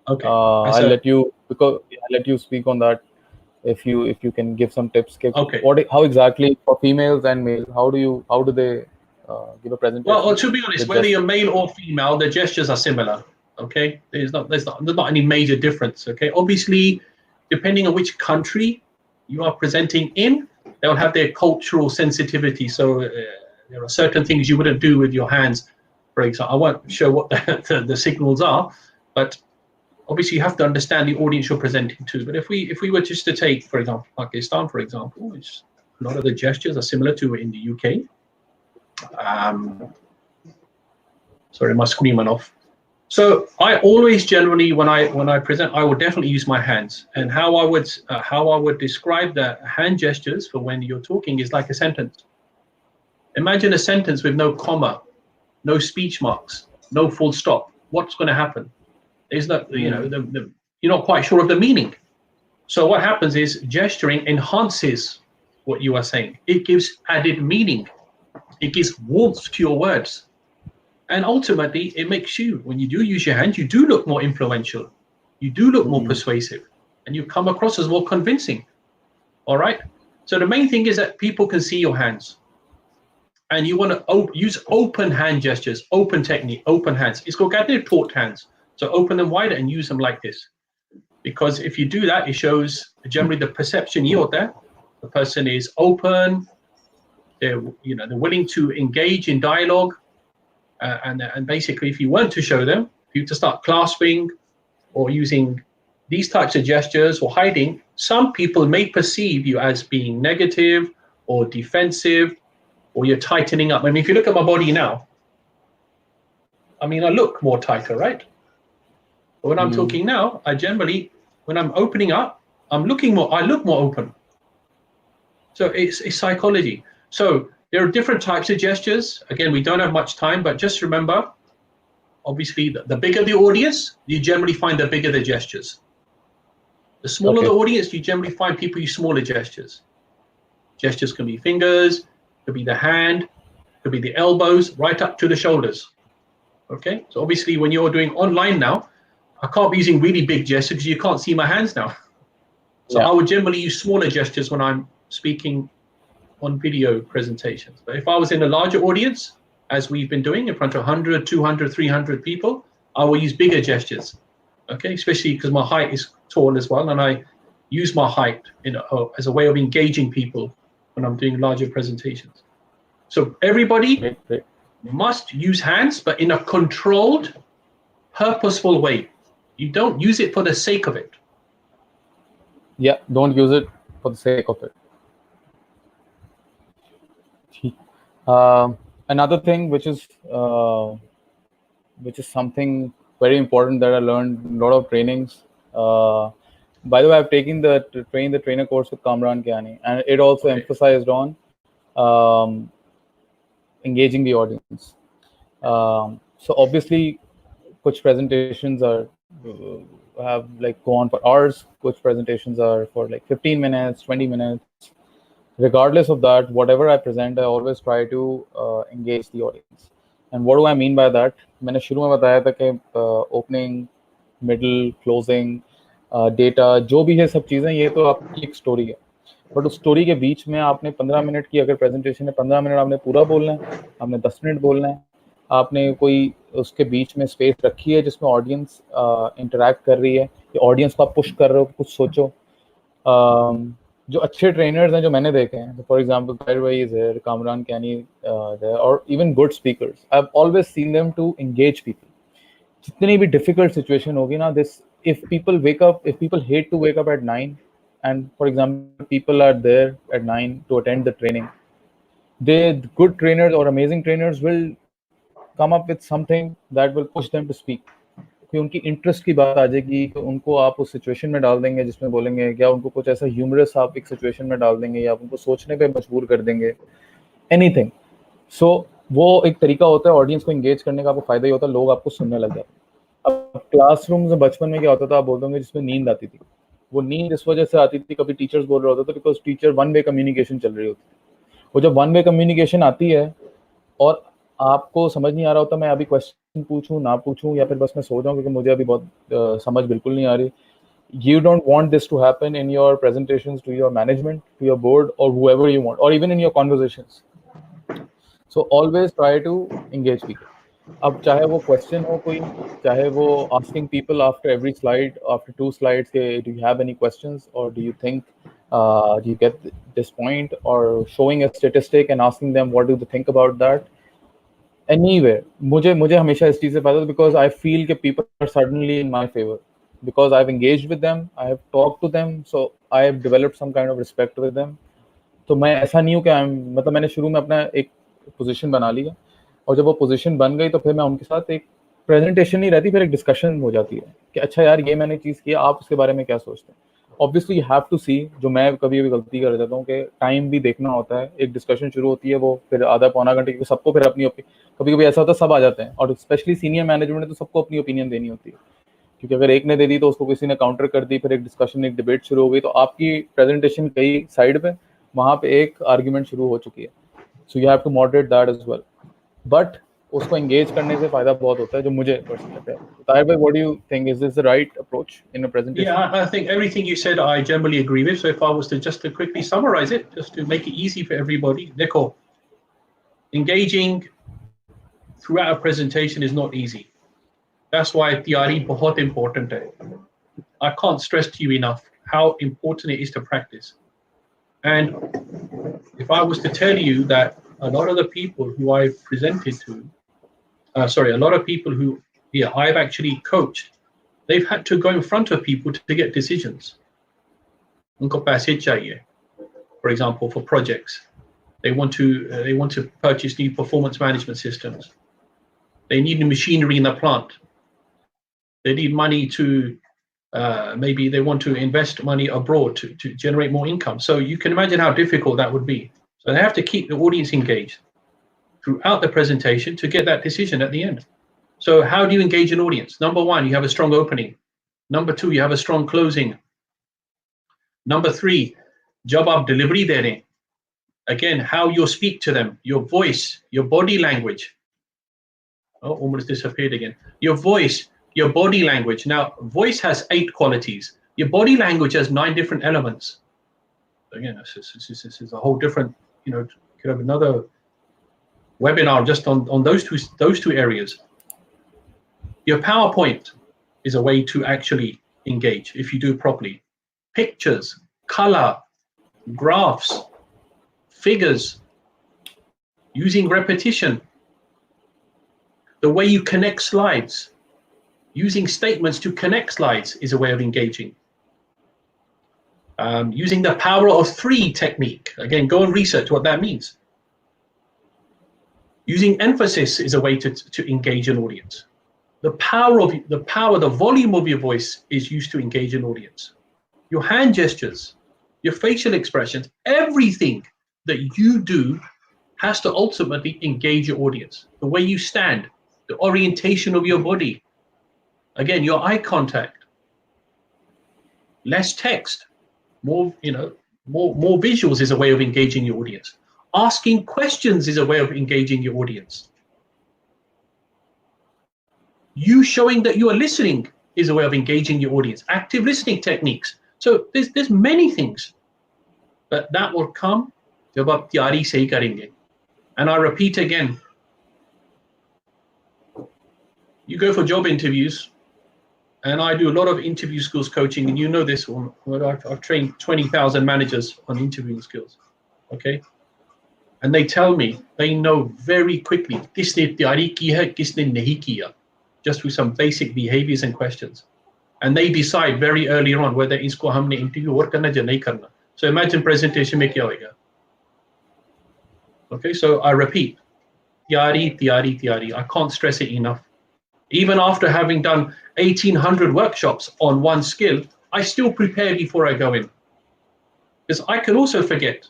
Okay. I'll let you speak on that if you can give some tips. Okay. How exactly for females and males, how do they give a presentation? Well, to be honest, whether you're male or female, the gestures are similar. Okay, there's not any major difference. Okay, obviously, depending on which country you are presenting in, they'll have their cultural sensitivity. So there are certain things you wouldn't do with your hands. For example, I won't show what the signals are, but obviously you have to understand the audience you're presenting to. But if we were just to take, for example, Pakistan, for example, which a lot of the gestures are similar to in the UK. Sorry, my screen went off. So I always generally, when I present, I would definitely use my hands. And how I would describe the hand gestures for when you're talking is like a sentence. Imagine a sentence with no comma, no speech marks, no full stop. What's going to happen? There's no, you're not quite sure of the meaning. So what happens is gesturing enhances what you are saying. It gives added meaning. It gives warmth to your words. And ultimately, it makes you, when you do use your hands, you do look more influential. You do look more persuasive. And you come across as more convincing. All right? So the main thing is that people can see your hands. And you want to use open hand gestures, open technique, open hands. It's called taut hands. So open them wider and use them like this. Because if you do that, it shows generally the perception you're there. The person is open. They're willing to engage in dialogue, and basically, if you want to show them, if you to start clasping or using these types of gestures or hiding, some people may perceive you as being negative or defensive, or you're tightening up. I mean, if you look at my body now, I mean, I look more tighter, right? But when I'm talking now, I generally, when I'm opening up, I look more open. So it's psychology. So there are different types of gestures. Again, we don't have much time, but just remember, obviously, the bigger the audience, you generally find the bigger the gestures. The smaller the audience, you generally find people use smaller gestures. Gestures can be fingers, could be the hand, could be the elbows, right up to the shoulders. Okay, so obviously when you're doing online now, I can't be using really big gestures because you can't see my hands now. So I would generally use smaller gestures when I'm speaking on video presentations. But if I was in a larger audience, as we've been doing in front of 100, 200, 300 people, I will use bigger gestures. Okay, especially because my height is tall as well, and I use my height as a way of engaging people when I'm doing larger presentations. So everybody must use hands, but in a controlled, purposeful way. You don't use it for the sake of it. Yeah, don't use it for the sake of it. Another thing which is something very important that I learned in a lot of trainings. By the way, I've taken the train the trainer course with Kamran Kiani, and it also emphasized on engaging the audience. So obviously, kuch presentations have like go on for hours. Kuch presentations are for like 15 minutes, 20 minutes. Regardless of that, whatever I present, I always try to engage the audience. And what do I mean by that? मैंने शुरू में बताया था कि opening, middle, closing, data, जो भी है सब चीज़ें, ये तो आपकी एक स्टोरी है. बट उस स्टोरी के बीच में आपने 15 मिनट की अगर प्रेजेंटेशन है, 15 मिनट आपने पूरा बोलना है, आपने 10 मिनट बोलना है, आपने कोई उसके बीच में स्पेस रखी है जिसमें ऑडियंस इंटरैक्ट कर रही है, या ऑडियंस को आप पुश कर रहे हो, कुछ सोचो. जो अच्छे ट्रेनर्स हैं जो मैंने देखे हैं, फॉर एग्जांपल ताहिर भाई इज देयर, कामरान कैनी देयर, और even good speakers, I have always seen them to engage people. जितनी भी डिफिकल्ट सिचुएशन होगी ना, this if people hate to wake up at 9, and for example people are there at 9 to attend the training, good trainers or amazing trainers will come up with something that will push them to speak. कि उनकी interest की बात आ जाएगी, कि उनको आप उस situation में डाल देंगे जिसमें बोलेंगे, क्या उनको कुछ ऐसा ह्यूमरस आप एक सिचुएशन में डाल देंगे, या आप उनको सोचने पे मजबूर कर देंगे, एनीथिंग. सो वो एक तरीका होता है ऑडियंस को एंगेज करने का. आपको फायदा ही होता है, लोग आपको सुनने लग जाते हैं. अब क्लासरूम में बचपन में क्या होता था, आप बोल दोगे जिसमें नींद आती थी. वो नींद इस वजह से आती थी, कभी टीचर्स बोल रहे होते थे, because teacher one way communication चल रही होती थी. वो जब वन वे कम्युनिकेशन आती है और आपको समझ नहीं आ रहा होता मैं अभी क्वेश्चन पूछूं ना पूछूं, या फिर बस मैं सो जाऊं क्योंकि मुझे अभी बहुत समझ बिल्कुल नहीं आ रही. You don't want this to happen in your presentations to your management, to your board, or whoever you want, or even in your conversations. So always try to engage people. अब चाहे वो क्वेश्चन हो कोई, चाहे वो asking people after every slide, after 2 slides, do you have any questions, or do you think do you get this point, or showing a statistic and asking them what do they think about that. Anyway, मुझे हमेशा इस चीज़ से फायदा, because I feel कि people are suddenly in my favor, because I've engaged with them, I have talked to them, so I have developed some kind of respect with them. तो मैं ऐसा नहीं हूँ कि मतलब मैंने शुरू में अपना एक पोजीशन बना लिया, और जब वो पोजीशन बन गई तो फिर मैं उनके साथ एक प्रेजेंटेशन नहीं रहती, फिर एक डिस्कशन हो जाती है कि अच्छा यार ये मैंने चीज़ की, आप उसके बारे में क्या सोचते हैं. ऑब्वियसली यू हैव टू सी, जो मैं कभी भी गलती कर देता हूँ कि टाइम भी देखना होता है. एक डिस्कशन शुरू होती है, वो फिर आधा पौना घंटे, क्योंकि सबको फिर अपनी कभी कभी ऐसा होता है सब आ जाते हैं, और स्पेशली सीनियर मैनेजमेंट में तो सबको अपनी ओपिनियन देनी होती है, क्योंकि अगर एक ने दे दी तो उसको किसी ने काउंटर कर दी, फिर एक डिस्कशन, एक डिबेट शुरू हो गई, तो आपकी प्रेजेंटेशन कई साइड पे, वहाँ पे एक आर्ग्यूमेंट शुरू हो चुकी है. So you have to moderate that as well, but उसको एंगेज करने से फायदा बहुत होता है, जो मुझे पर्सनली लगता है. ताहिर भाई, what do you think, is this the right approach in a presentation? Yeah, I think everything you said I generally agree with. So if I was to just to quickly summarize it, just to make it easy for everybody, देखो, engaging throughout a presentation is not easy. That's why tiyari बहुत important है. I can't stress to you enough how important it is to practice. And if I was to tell you that a lot of the people who I've presented to, a lot of people who I've actually coached, they've had to go in front of people to get decisions. उनको पैसे चाहिए. For example, for projects, they want to purchase new performance management systems. They need new machinery in the plant. They need money to maybe they want to invest money abroad to generate more income. So you can imagine how difficult that would be. So they have to keep the audience engaged throughout the presentation to get that decision at the end. So how do you engage an audience? Number one, you have a strong opening. Number two, you have a strong closing. Number three, jab aap delivery de rahe. Again, how you speak to them, your voice, your body language. Oh, almost disappeared again. Your voice, your body language. Now, voice has 8 qualities. Your body language has 9 different elements. Again, this is a whole different, could have another webinar just on those two areas. Your PowerPoint is a way to actually engage if you do it properly. Pictures, color, graphs, figures, using repetition, the way you connect slides, using statements to connect slides is a way of engaging. Using the power of 3 technique. Again, go and research what that means. Using emphasis is a way to engage an audience. The volume of your voice is used to engage an audience. Your hand gestures, your facial expressions, everything that you do has to ultimately engage your audience. The way you stand, the orientation of your body, again, your eye contact, less text, more visuals is a way of engaging your audience. Asking questions is a way of engaging your audience. You showing that you are listening is a way of engaging your audience. Active listening techniques. So there's many things, but that will come जब आप तैयारी सही करेंगे. And I repeat again, you go for job interviews, and I do a lot of interview skills coaching, and you know this one. I've trained 20,000 managers on interviewing skills, okay? And they tell me they know very quickly किसने तैयारी की है, किसने नहीं किया, just with some basic behaviors and questions. And they decide very early on whether इसको हमने interview और करना या नहीं करना. So imagine presentation में क्या होगा. Okay, so I repeat, tiyari, tiyari, tiyari. I can't stress it enough. Even after having done 1,800 workshops on one skill, I still prepare before I go in. Because I can also forget.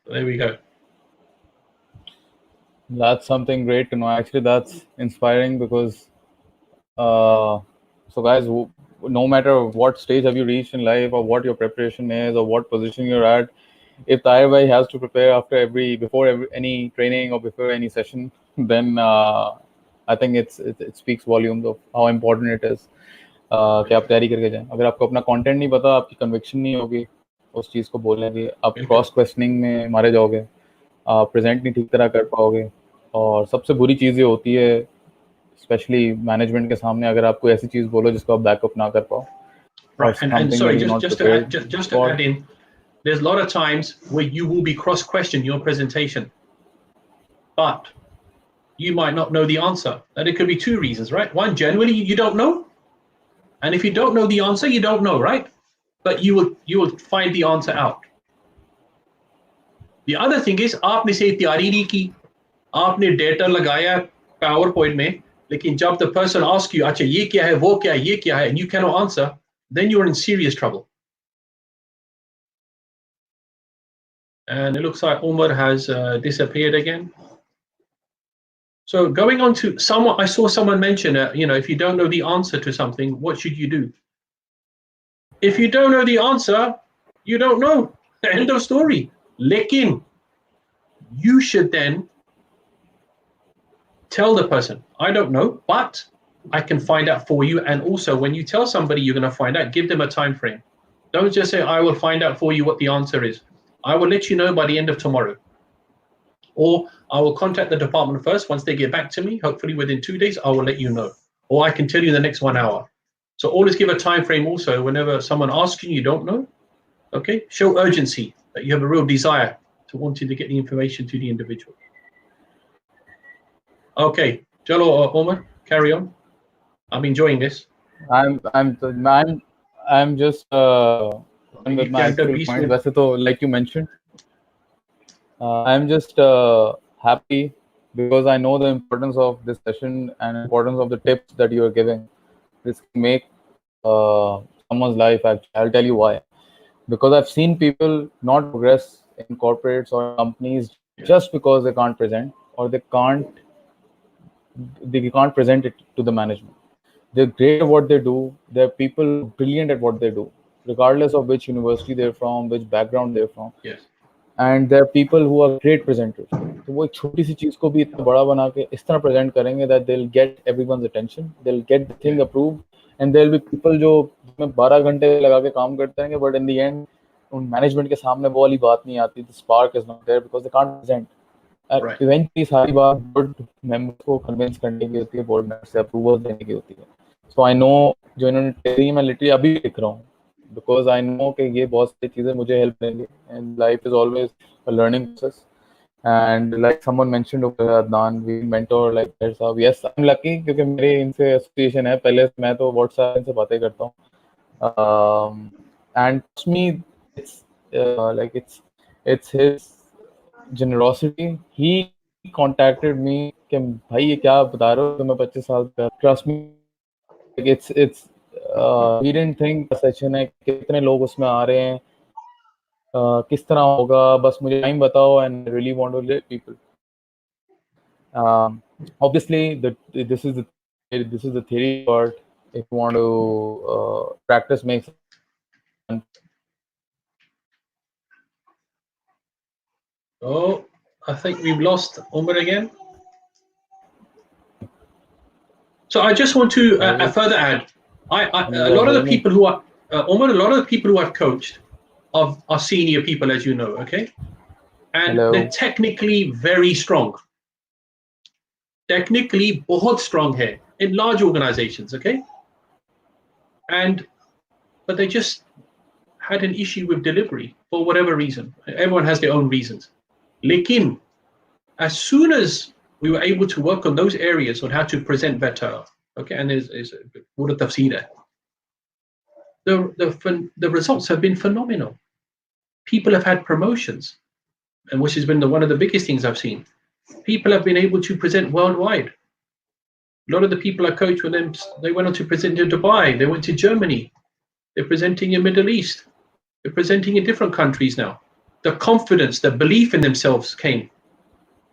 There we go. That's something great to know. Actually, that's inspiring because, so guys, no matter what stage have you reached in life or what your preparation is or what position you're at, if Tahir bhai has to prepare before any training or before any session, then I think it speaks volumes of how important it is कि आप तैयारी करके जाएं. अगर आपको अपना content नहीं पता, आपकी कन्विक्शन नहीं होगी उस चीज़ को बोलने की, आप क्रॉस क्वेश्चनिंग में मारे जाओगे, आप प्रेजेंट नहीं ठीक तरह कर पाओगे. और सबसे बुरी चीज़ ये होती है स्पेशली मैनेजमेंट के सामने, अगर आप कोई ऐसी चीज़ बोलो जिसको आप बैकअप ना कर पाओ. Right, and sorry, just to add in, there's a lot of times where you will be cross-questioned your presentation, but you might not know the answer. And it could be 2 reasons, right? One, generally you don't know, and if you don't know the answer, you don't know, right? But you will find the answer out. The other thing is, आपने से तैयारी नहीं की, आपने data लगाया PowerPoint में, लेकिन जब the person asks you, अच्छा ये क्या है, वो क्या है, ये क्या है, and you cannot answer, then you're in serious trouble. And it looks like Umar has disappeared again. So going on to I saw someone mention, if you don't know the answer to something, what should you do? If you don't know the answer, you don't know. End of story. Lekin, you should then tell the person, I don't know, but I can find out for you. And also, when you tell somebody you're going to find out, give them a time frame. Don't just say, I will find out for you what the answer is. I will let you know by the end of tomorrow. Or I will contact the department first. Once they get back to me, hopefully within 2 days, I will let you know. Or I can tell you the next 1 hour. So always give a time frame also whenever someone asks you don't know. Okay, show urgency, that you have a real desire to wanting to get the information to the individual. Okay, Jalo Omar, carry on. I'm enjoying this. I'm just with my actual point. वैसे तो like you mentioned, I'm just happy because I know the importance of this session and importance of the tips that you are giving. This can make someone's life. Actually, I'll tell you why. Because I've seen people not progress in corporates or companies just because they can't present or they can't present it to the management. They're great at what they do. They're people brilliant at what they do, regardless of which university they're from, which background they're from. Yes. And there are people who are great presenters. तो वो एक छोटी सी चीज को भी इतना बड़ा बना के इस तरह present करेंगे that they'll get everyone's attention, they'll get the thing approved, and there'll be people जो जिसमें 12 घंटे लगा के काम करते रहेंगे, but in the end उन management के सामने वो वाली बात नहीं आती. The spark is not there because they can't present. Right. Eventually सारी बात board members को convince करने की होती है, board members से approvals देने की होती है. So I know जो इन्होंने theory मैं literally अभी लिख रहा हूँ, because I know कि ये बहुत सारी चीजें मुझे help देंगी, and life is always a learning process. And like someone mentioned over Adnan, we mentor like their साहब. Yes, I'm lucky क्योंकि मेरे इनसे association है. पहले मैं तो WhatsApp इनसे बातें करता हूँ. And trust me, it's like it's his generosity. He contacted me कि भाई ये क्या बता रहे हो, मैं 25 साल का. Trust me, it's he didn't think session है, कितने लोग उसमें आ रहे हैं, किस तरह होगा, बस मुझे टाइम बताओ, and I really want to let people. Obviously this is the theory part. If you want to practice makes. Oh, I think we've lost Umar again. So I just want to further add. A lot of the people who are Umar, a lot of the people who I've coached are senior people, as you know. Okay, and Hello. they're technically very strong. Technically, बहुत strong here in large organizations. Okay, but they just had an issue with delivery for whatever reason. Everyone has their own reasons. Lekin, as soon as we were able to work on those areas on how to present better, okay, and there's Wura Tafsira, the results have been phenomenal. People have had promotions, and which has been one of the biggest things I've seen. People have been able to present worldwide. A lot of the people I coached with them, they went on to present in Dubai, they went to Germany, they're presenting in Middle East, they're presenting in different countries now. The confidence, the belief in themselves came.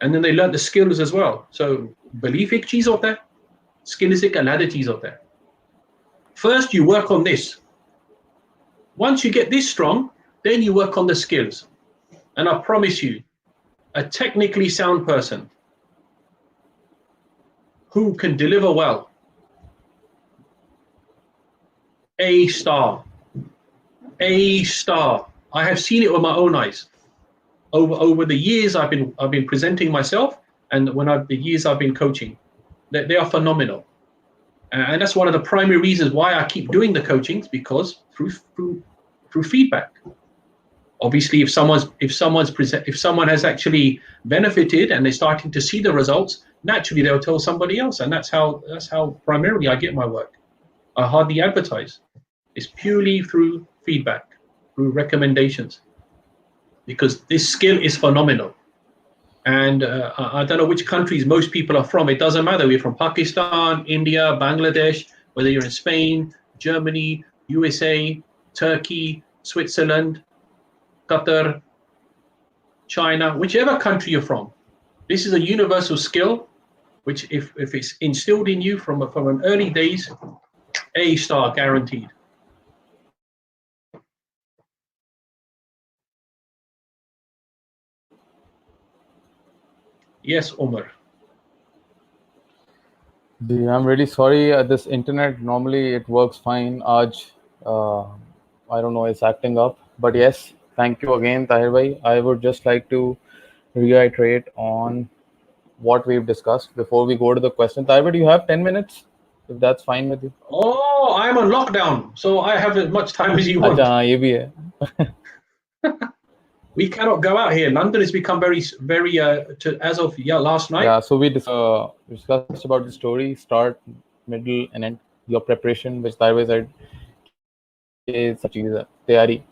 And then they learned the skills as well. So belief ek cheez hota hai, skill is ek alada cheez hota hai. First you work on this. Once you get this strong, then you work on the skills. And I promise you, a technically sound person who can deliver well, A star. A star. I have seen it with my own eyes. Over the years I've been presenting myself, and the years I've been coaching, they are phenomenal. And that's one of the primary reasons why I keep doing the coachings, because through feedback. Obviously, if someone has actually benefited and they're starting to see the results, naturally they'll tell somebody else, and that's how primarily I get my work. I hardly advertise. It's purely through feedback, through recommendations, because this skill is phenomenal. And I don't know which countries most people are from. It doesn't matter. We're from Pakistan, India, Bangladesh, whether you're in Spain, Germany, USA, Turkey, Switzerland, Qatar, China, whichever country you're from. This is a universal skill, which if it's instilled in you from an early days, A star guaranteed. Yes, Omar. I'm really sorry. This internet, normally it works fine. I don't know, it's acting up. But yes, thank you again, Tahir bhai. I would just like to reiterate on what we've discussed before we go to the question. Tahir bhai, do you have 10 minutes? If that's fine with you. Oh, I'm on lockdown, so I have as much time as you want. अच्छा, ये भी है. We cannot go out here. London has become very, as of last night. Yeah, so we discussed about the story, start, middle, and end. Your preparation, which Tahir bhai said, is such a tayari.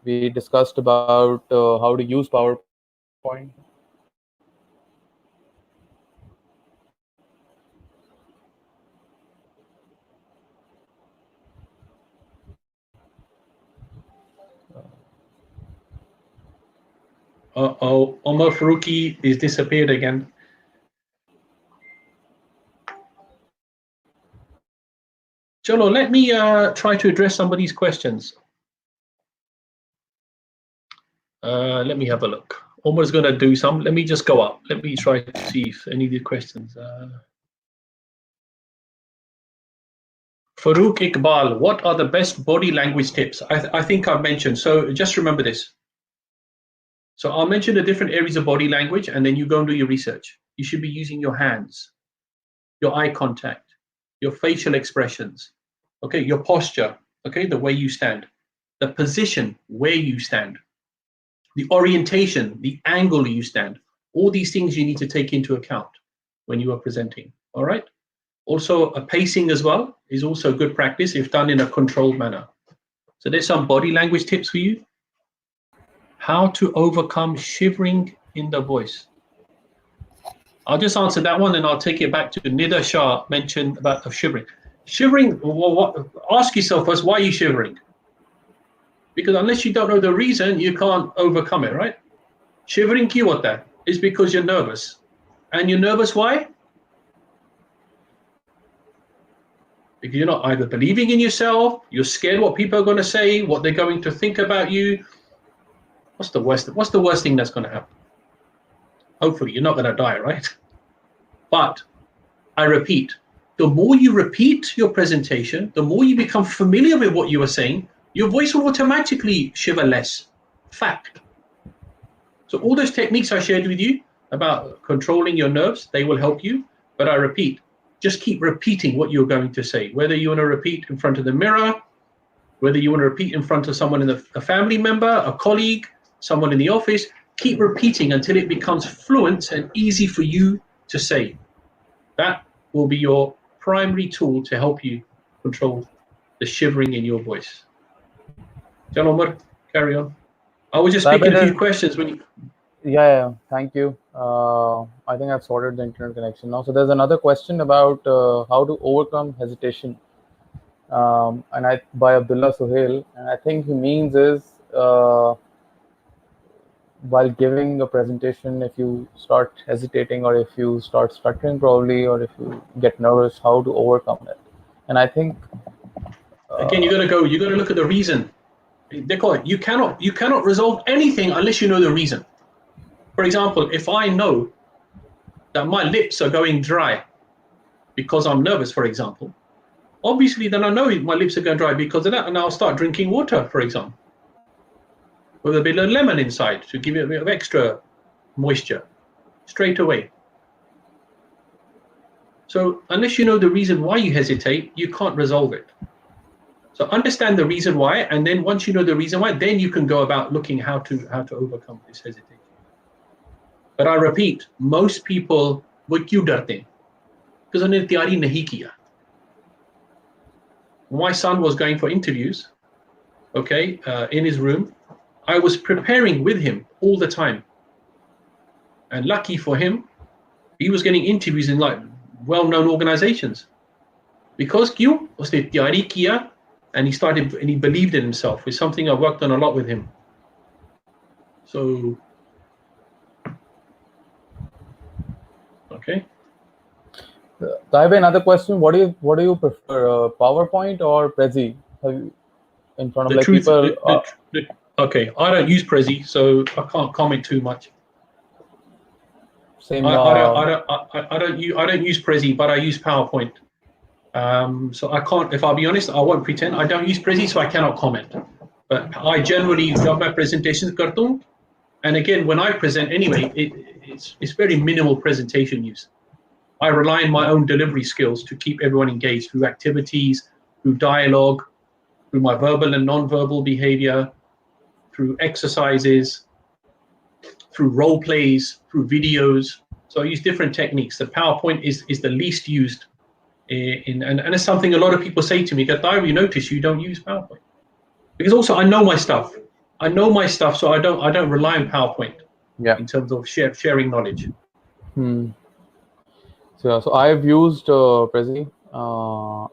We discussed about how to use PowerPoint. Uh-oh, Omar Faruqi is disappeared again. Chalo, let me try to address some of these questions. Let me have a look. Omar's going to do some. Let me just go up. Let me try to see if any of the questions. Farouk Iqbal, what are the best body language tips? I think I've mentioned. So just remember this. So I'll mention the different areas of body language, and then you go and do your research. You should be using your hands, your eye contact, your facial expressions, okay, your posture, okay, the way you stand, the position where you stand, the orientation, the angle you stand. All these things you need to take into account when you are presenting, all right? Also, a pacing as well is also good practice if done in a controlled manner. So there's some body language tips for you. How to overcome shivering in the voice. I'll just answer that one and I'll take it back to Nida Shah mentioned about the shivering. Shivering, ask yourself first, why are you shivering? Because unless you don't know the reason, you can't overcome it, right? Shivering ki hota is because you're nervous. And you're nervous why? Because you're not either believing in yourself, you're scared what people are going to say, what they're going to think about you. What's the worst thing that's going to happen? Hopefully you're not going to die, right? But I repeat, the more you repeat your presentation, the more you become familiar with what you are saying, your voice will automatically shiver less. Fact. So all those techniques I shared with you about controlling your nerves, they will help you. But I repeat, just keep repeating what you're going to say. Whether you want to repeat in front of the mirror, whether you want to repeat in front of someone, a family member, a colleague, someone in the office, keep repeating until it becomes fluent and easy for you to say. That will be your primary tool to help you control the shivering in your voice. John Omar, carry on. I was just picking a few questions when you... Yeah, thank you. I think I've sorted the internet connection now. So there's another question about how to overcome hesitation, and by Abdullah Suhail, and I think he means is while giving a presentation, if you start hesitating or if you start stuttering probably, or if you get nervous, how to overcome it. And I think again, you got to look at the reason. You cannot resolve anything unless you know the reason. For example, if I know that my lips are going dry because I'm nervous, for example, obviously then I know my lips are going dry because of that, and I'll start drinking water, for example, with a bit of lemon inside to give it a bit of extra moisture straight away. So unless you know the reason why you hesitate, you can't resolve it. So understand the reason why, and then once you know the reason why, then you can go about looking how to overcome this hesitation. But I repeat, most people वो क्यों डरते हैं? Because उन्होंने तैयारी नहीं किया. My son was going for interviews, okay, in his room. I was preparing with him all the time. And lucky for him, he was getting interviews in like well-known organizations. Because क्यों? उसने तैयारी किया, and he believed in himself. It's something I've worked on a lot with him. So, okay. I have another question. What do you prefer, PowerPoint or Prezi? In front of people? Okay, I don't use Prezi, so I can't comment too much. Same. I don't use Prezi, but I use PowerPoint. So I can't. If I'll be honest, I won't pretend. I don't use Prezi, so I cannot comment. But I generally do my presentations karta hu. And again, when I present anyway, it's very minimal presentation use. I rely on my own delivery skills to keep everyone engaged through activities, through dialogue, through my verbal and non-verbal behavior, through exercises, through role plays, through videos. So I use different techniques. The PowerPoint is the least used and it's something a lot of people say to me, Gatai, you notice you don't use PowerPoint. Because also I know my stuff. So I don't rely on PowerPoint in terms of sharing knowledge. So I've used Prezi,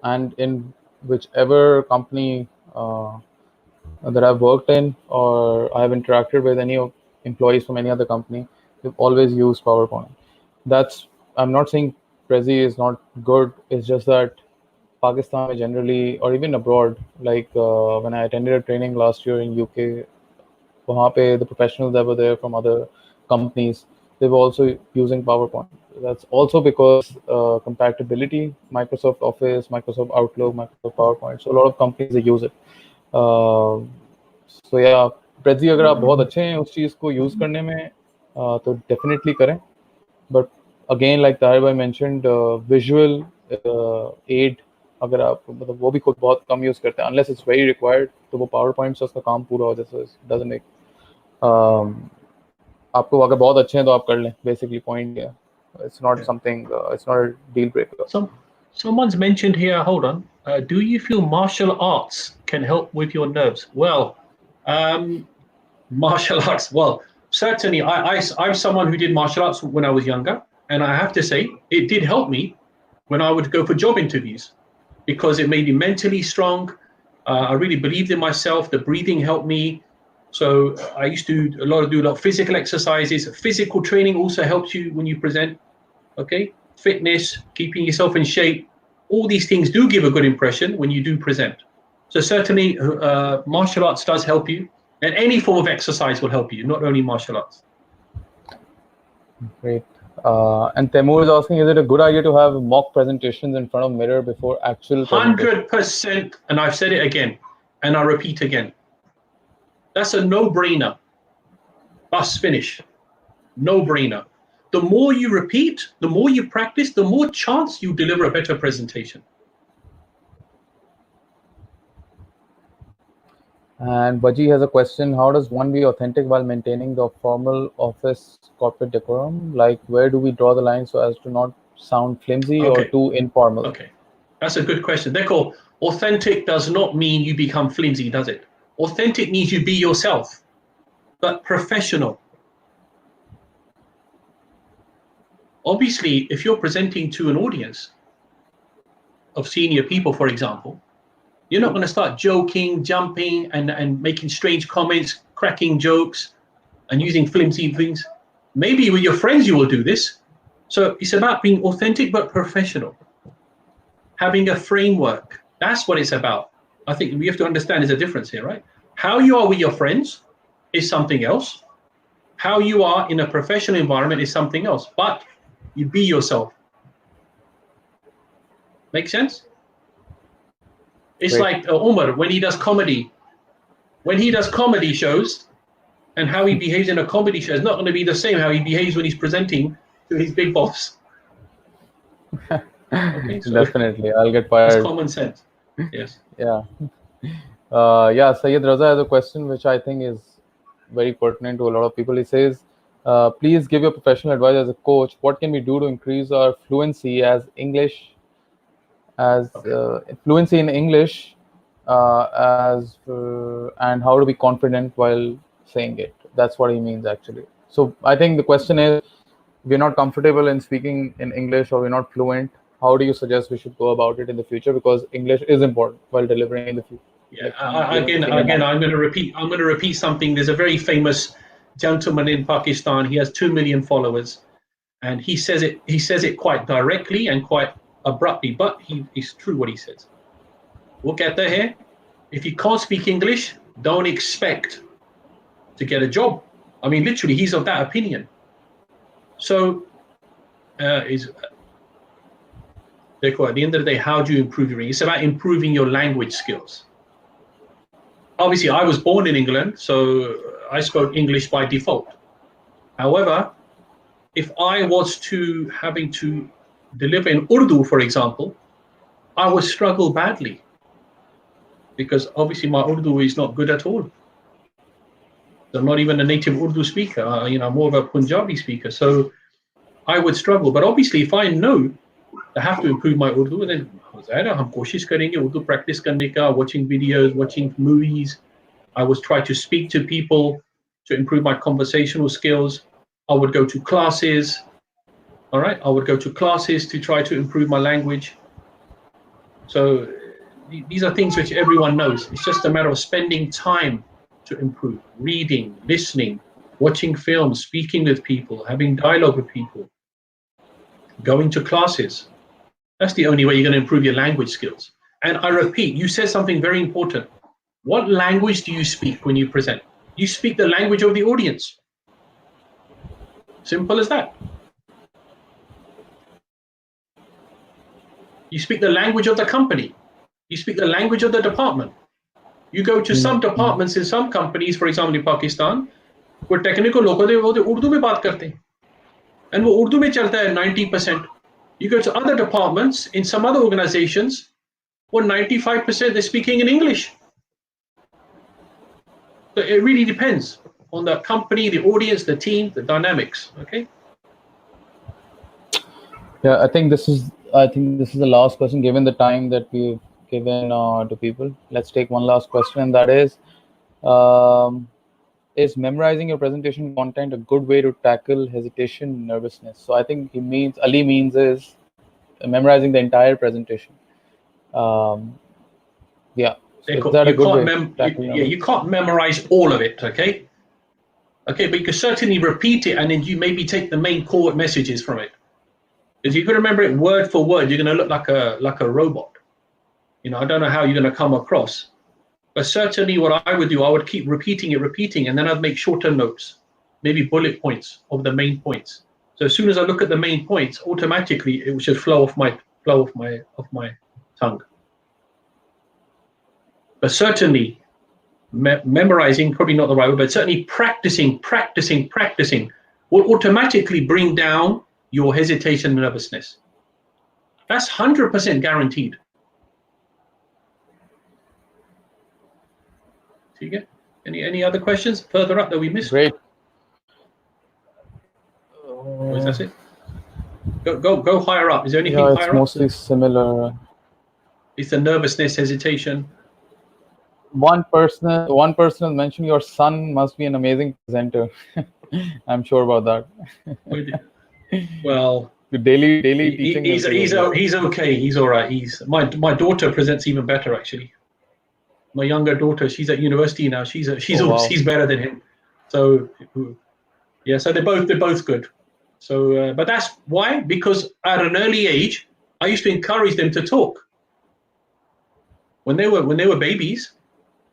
and in whichever company that I've worked in or I've interacted with any of employees from any other company, they've always used PowerPoint. That's, I'm not saying Prezi is not good. It's just that Pakistan generally, or even abroad, like when I attended a training last year in UK, वहाँ पे the professionals that were there from other companies, they were also using PowerPoint. That's also because compatibility, Microsoft Office, Microsoft Outlook, Microsoft PowerPoint. So a lot of companies they use it. So yeah, Prezi अगर आप बहुत अच्छे हैं उस चीज़ को use करने में तो definitely करें. But again, like Tahir bhai mentioned, visual aid अगर आप मतलब वो भी खुद बहुत कम यूज़ करते हैं unless it's very required, तो वो PowerPoint से उसका काम पूरा हो जाता है. It doesn't make आपको अगर बहुत अच्छे हैं तो आप कर लें. Basically point है. It's not something. It's not a deal breaker. Someone's mentioned here. Hold on. Do you feel martial arts can help with your nerves? Well, martial arts. Well, certainly. I'm someone who did martial arts when I was younger, and I have to say it did help me when I would go for job interviews because it made me mentally strong. I really believed in myself. The breathing helped me. So I used to do a lot of physical exercises. Physical training also helps you when you present. Okay, fitness, keeping yourself in shape. All these things do give a good impression when you do present. So certainly, martial arts does help you, and any form of exercise will help you, not only martial arts. Great. And Temur is asking, is it a good idea to have mock presentations in front of mirror before actual presentation? 100%, and I've said it again, and I repeat again. That's a no-brainer. Bus finish. No-brainer. The more you repeat, the more you practice, the more chance you deliver a better presentation. And Baji has a question: how does one be authentic while maintaining the formal office corporate decorum? Like, where do we draw the line so as to not sound flimsy or too informal? Okay, that's a good question. They're called authentic does not mean you become flimsy, does it? Authentic means you be yourself, but professional. Obviously, if you're presenting to an audience of senior people, for example, you're not going to start joking, jumping, and making strange comments, cracking jokes, and using flimsy things. Maybe with your friends you will do this. So it's about being authentic but professional. Having a framework. That's what it's about. I think we have to understand there's a difference here, right? How you are with your friends is something else. How you are in a professional environment is something else. But you be yourself. Make sense? It's like Umar when he does comedy. When he does comedy shows and how he behaves in a comedy show is not going to be the same how he behaves when he's presenting to his big boss. Okay, so definitely, I'll get fired. It's common sense. Yes. Yeah. Yeah, Sayyid Raza has a question which I think is very pertinent to a lot of people. He says, please give your professional advice as a coach. What can we do to increase our fluency as English, fluency in English, and how to be confident while saying it? That's what he means actually. So I think the question is, we're not comfortable in speaking in English or we're not fluent. How do you suggest we should go about it in the future? Because English is important while delivering in the future. Yeah, again, I'm going to repeat something. There's a very famous gentleman in Pakistan. He has 2 million followers, and he says it quite directly and quite abruptly, but it's true what he says. We'll get there here. If you can't speak English, don't expect to get a job. I mean, literally, he's of that opinion. So, at the end of the day, how do you improve your English? It's about improving your language skills. Obviously, I was born in England, so I spoke English by default. However, if I was having to deliver in Urdu, for example, I would struggle badly because obviously my Urdu is not good at all. I'm not even a native Urdu speaker. I'm more of a Punjabi speaker, so I would struggle. But obviously, if I know I have to improve my Urdu, then हम कोशिश करेंगे Urdu practice करने का, watching videos, watching movies. I would try to speak to people to improve my conversational skills. I would go to classes. All right, I would go to classes to try to improve my language. So these are things which everyone knows. It's just a matter of spending time to improve, reading, listening, watching films, speaking with people, having dialogue with people, going to classes. That's the only way you're going to improve your language skills. And I repeat, you said something very important. What language do you speak when you present? You speak the language of the audience. Simple as that. You speak the language of the company. You speak the language of the department. You go to some departments in some companies, for example, in Pakistan, where technical लोग होते हैं वो तो उर्दू में बात करते हैं, and वो उर्दू में चलता है 90%. You go to other departments in some other organizations, where 95% they're speaking in English. So it really depends on the company, the audience, the team, the dynamics. Okay. Yeah, I think this is the last question, given the time that we've given to people. Let's take one last question, and that is memorizing your presentation content a good way to tackle hesitation, nervousness? So I think Ali means is memorizing the entire presentation. Yeah. So is that a good way? You can't memorize all of it, okay? Okay, but you can certainly repeat it, and then you maybe take the main core messages from it. Because you can remember it word for word, you're going to look like a robot. You know, I don't know how you're going to come across, but certainly what I would do, I would keep repeating, and then I'd make shorter notes, maybe bullet points of the main points. So as soon as I look at the main points, automatically it should flow off my tongue. But certainly memorizing, probably not the right word, but certainly practicing will automatically bring down your hesitation and nervousness. That's 100% guaranteed. So you get any other questions further up that we missed? Great. That's it. Go higher up. Is there anything higher up? Yeah, it's mostly similar. It's the nervousness, hesitation. One person mentioned your son must be an amazing presenter. I'm sure about that. Well, daily teaching. He's okay. He's all right. My daughter presents even better, actually. My younger daughter, she's at university now. She's better than him. So yeah, so they're both good. So but that's why, because at an early age, I used to encourage them to talk. When they were babies,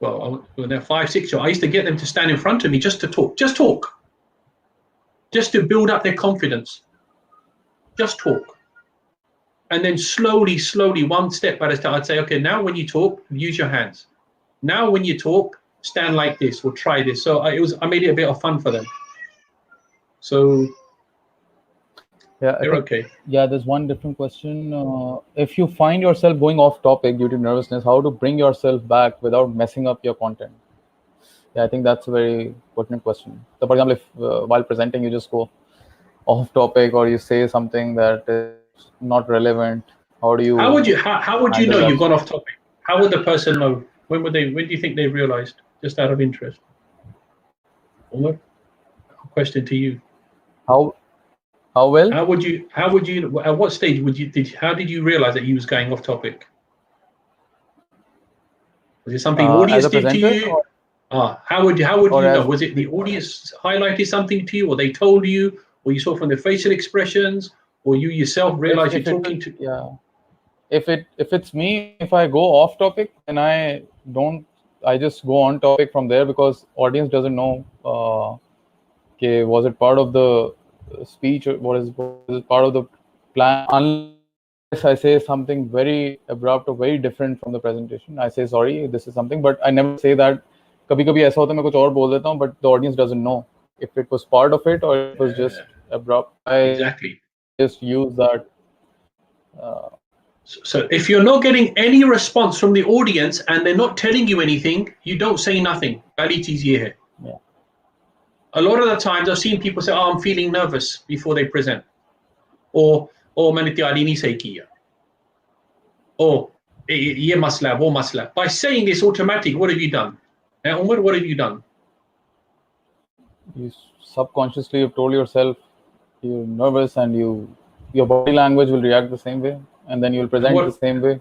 well, when they're 5, 6 years old, I used to get them to stand in front of me just to talk, just to build up their confidence. Just talk. And then slowly, one step at a time, I'd say, okay, now when you talk, use your hands. Now when you talk, stand like this or try this. So I made it a bit of fun for them. So yeah, they're okay. Yeah, there's one different question. If you find yourself going off topic due to nervousness, how to bring yourself back without messing up your content? Yeah, I think that's a very pertinent question. So for example, if while presenting you just go off topic or you say something that is not relevant, how would you know you've gone off topic? How would the person know? When do you think they realized? Just out of interest. Omar, question to you. How well? How would you at what stage how did you realize that you was going off topic? Was it something the audience did to you? How would you know? Was it the audience highlighted something to you, or they told you, or you saw from their facial expressions, or you yourself realized you're talking to? Yeah. If it's me, if I go off topic, then I just go on topic from there, because audience doesn't know was it part of the speech or was it part of the plan. Unless I say something very abrupt or very different from the presentation, I say sorry, this is something, but I never say that. कभी-कभी ऐसा होता है मैं कुछ और बोल देता हूँ, but the audience doesn't know if it was part of it or it was just abrupt. I just use that. So if you're not getting any response from the audience and they're not telling you anything, you don't say nothing. Yeah. A lot of the times I've seen people say, I'm feeling nervous before they present. Or मैंने तैयारी नहीं सही किया. Or ये मसला वो मसला. By saying this automatic, what have you done? Umar, what have you done? You subconsciously have told yourself you're nervous, and your body language will react the same way, and then you'll present the same way.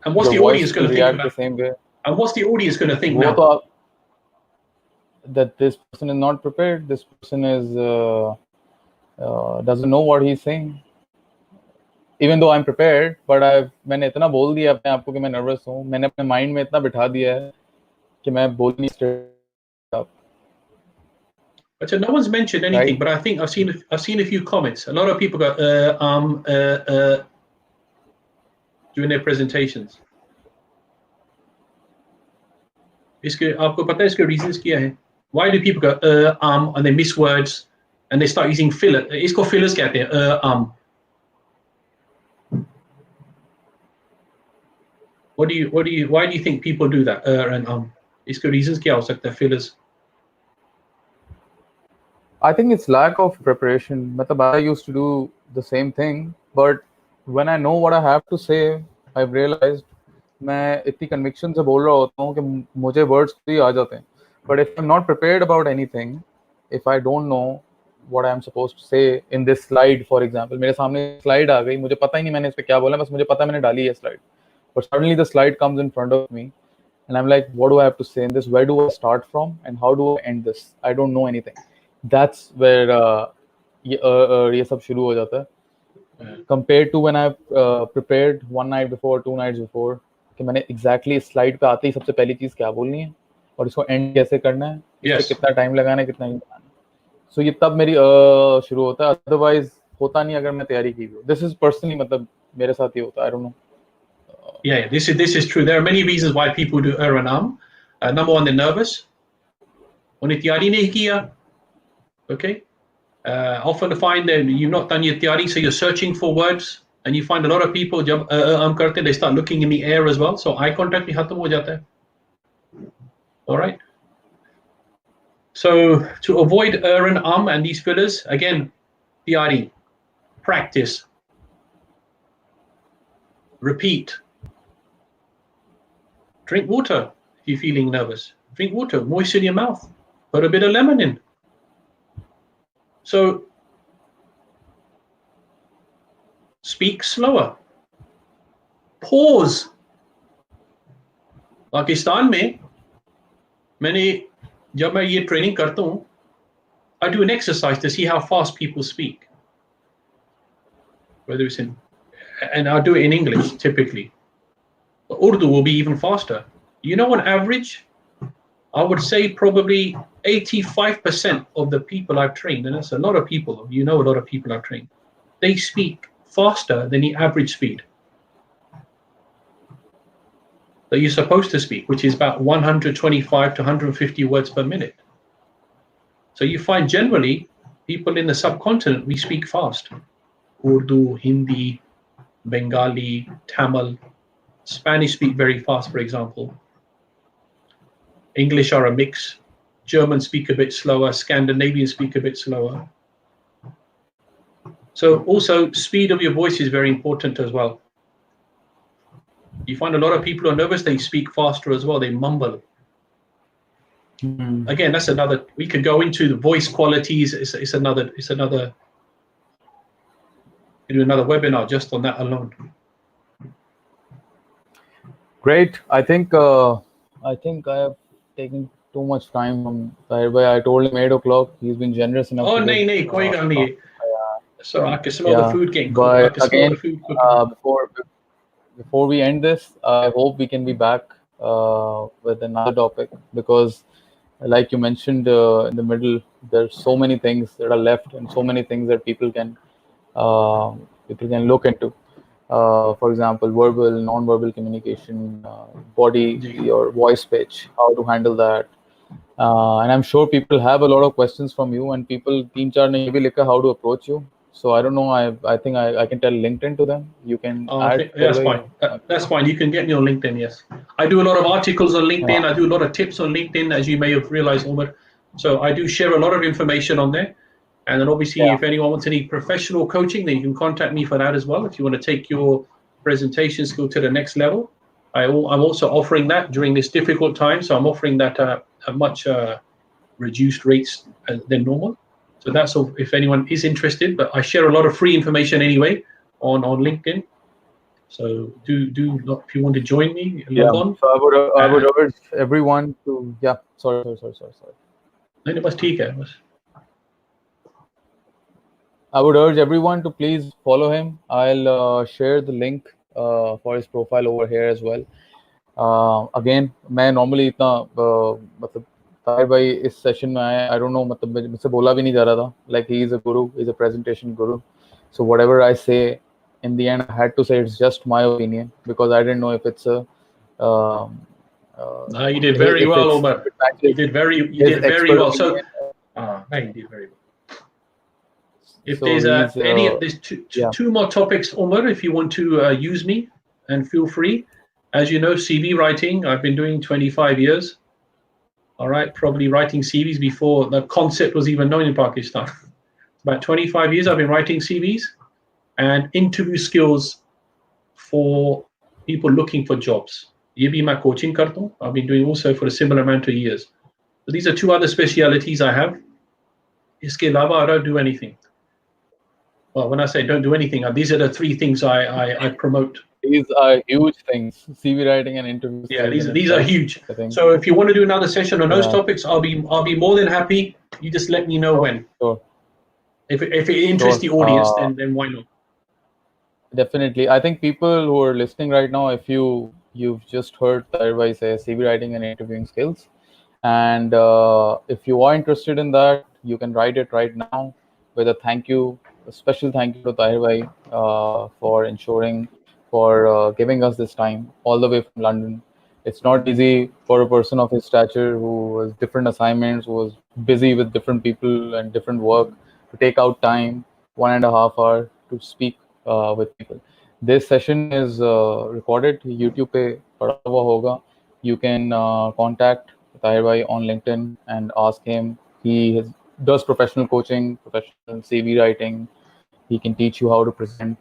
And what's the audience going to think about? The same way. And what's the audience going to think now? that this person is not prepared, this person is doesn't know what he's saying, even though I'm prepared, but मैंने इतना बोल दिया अपने आप को कि मैं nervous हूँ, मैंने अपने माइंड में इतना बिठा दिया है कि मैं बोल नहीं straight up. So no one's mentioned anything, Right. but I think I've seen a few comments. A lot of people go during their presentations. इसके आपको पता है इसके reasons क्या है? Why do people go and they miss words and they start using filler? इसको fillers कहते हैं Why do you think people do that? And इसके reasons क्या हो सकता है fillers? I think it's lack of preparation. मतलब I used to do the same thing, but when I know what I have to say, I've realized मैं इतनी conviction से बोल रहा होता हूँ कि मुझे words भी आ जाते हैं. But if I'm not prepared about anything, if I don't know what I'm supposed to say in this slide, for example, मेरे सामने slide आ गई, मुझे पता ही नहीं मैंने इस पे क्या बोला, बस मुझे पता मैंने डाली है slide. But suddenly the slide comes in front of me, and I'm like, what do I have to say in this? Where do I start from, and how do I end this? I don't know anything. That's where ये सब शुरू हो जाता है. Compared to when I've prepared one night before, 2 nights before, कि मैंने exactly slide पे आते ही सबसे पहली चीज क्या बोलनी है और इसको end कैसे करना है, इस पे कितना टाइम लगाना है, कितना नहीं लगाना है. So ये तब मेरी शुरू होता है. Otherwise होता नहीं अगर मैं तैयारी की हो. This is personally मतलब मेरे साथ ही होता है. I don't know. Yeah, this is true. There are many reasons why people do and number one, they're nervous. उन्हें तैयारी नहीं किया. Okay. Often find that you've not done your tiyari, so you're searching for words, and you find a lot of people jab karte, they start looking in the air as well, so eye contact bhi khatam ho jata hai. All right, so to avoid and these fillers, again, tiyari, practice, repeat, drink water if you're feeling nervous, drink water, moisten your mouth, put a bit of lemon in. So speak slower, pause. Pakistan में मैंने जब मैं ये training करता हूँ, I do an exercise to see how fast people speak, whether it's in, and I'll do it in English typically. But Urdu will be even faster. You know, on average, I would say probably 85% of the people I've trained, and that's a lot of people, you know, a lot of people I've trained, they speak faster than the average speed that you're supposed to speak, which is about 125 to 150 words per minute. So you find generally people in the subcontinent, we speak fast. Urdu, Hindi, Bengali, Tamil, Spanish speak very fast, for example. English are a mix. German speak a bit slower. Scandinavian speak a bit slower. So also speed of your voice is very important as well. You find a lot of people who are nervous, they speak faster as well, they mumble. Again, that's another, we could go into the voice qualities, it's another do another webinar just on that alone. Great. I think I have taken too much time from Tahir. I told him 8 o'clock. He's been generous enough. Oh, no, koi gal nahi. So I can smell the food getting cooked. I can smell the food cooking. Before we end this, I hope we can be back with another topic, because like you mentioned in the middle, there's so many things that are left and so many things that people can look into. For example, verbal, non-verbal communication, body, your voice pitch, how to handle that. And I'm sure people have a lot of questions from you, and people 3-4 ne ye bhi likha how to approach you. So I don't know. I think I can tell LinkedIn to them. You can add. That's fine. That's fine. You can get me on LinkedIn. Yes, I do a lot of articles on LinkedIn. Yeah. I do a lot of tips on LinkedIn, as you may have realized, Omar. So I do share a lot of information on there. And then obviously, if anyone wants any professional coaching, then you can contact me for that as well. If you want to take your presentation skill to the next level, I'm also offering that during this difficult time. So I'm offering that at much reduced rates than normal. So that's all, if anyone is interested. But I share a lot of free information anyway on LinkedIn. So do if you want to join me, log on. So I would urge everyone to. Yeah. Sorry. नहीं बस ठीक है बस. I would urge everyone to please follow him. I'll share the link for his profile over here as well. Again, मैं normally इतना मतलब ताहिर भाई इस सेशन में आए, I don't know, मतलब मुझसे बोला भी नहीं जा रहा था. Like he is a guru, he is a presentation guru. So whatever I say, in the end, I had to say it's just my opinion because I didn't know if it's a. No, you did very well, Omar. You did very well. So, you did very well. If So there's there's two more topics, Omar, if you want to use me, and feel free. As you know, CV writing, I've been doing 25 years. All right, probably writing CVs before the concept was even known in Pakistan. About 25 years I've been writing CVs and interview skills for people looking for jobs. Ye bhi main coaching karta hu. I've been doing also for a similar amount of years. So these are two other specialities I have. Iske alawa I don't do anything. Well, when I say don't do anything, these are the three things I promote. These are huge things. CV writing and interview. Yeah, these are huge. So if you want to do another session on those topics, I'll be more than happy. You just let me know when. Sure. If it interests the audience, then why not? Definitely. I think people who are listening right now, if you've just heard Tahir say CV writing and interviewing skills, and if you are interested in that, you can write it right now with a thank you, a special thank you to Tahir for ensuring, for giving us this time all the way from London. It's not easy for a person of his stature who has different assignments, who was busy with different people and different work, to take out time, 1.5 hours to speak with people. This session is recorded. YouTube pe pada hua hoga. You can contact Tahir Bhai on LinkedIn and ask him. He does professional coaching, professional CV writing. He can teach you how to present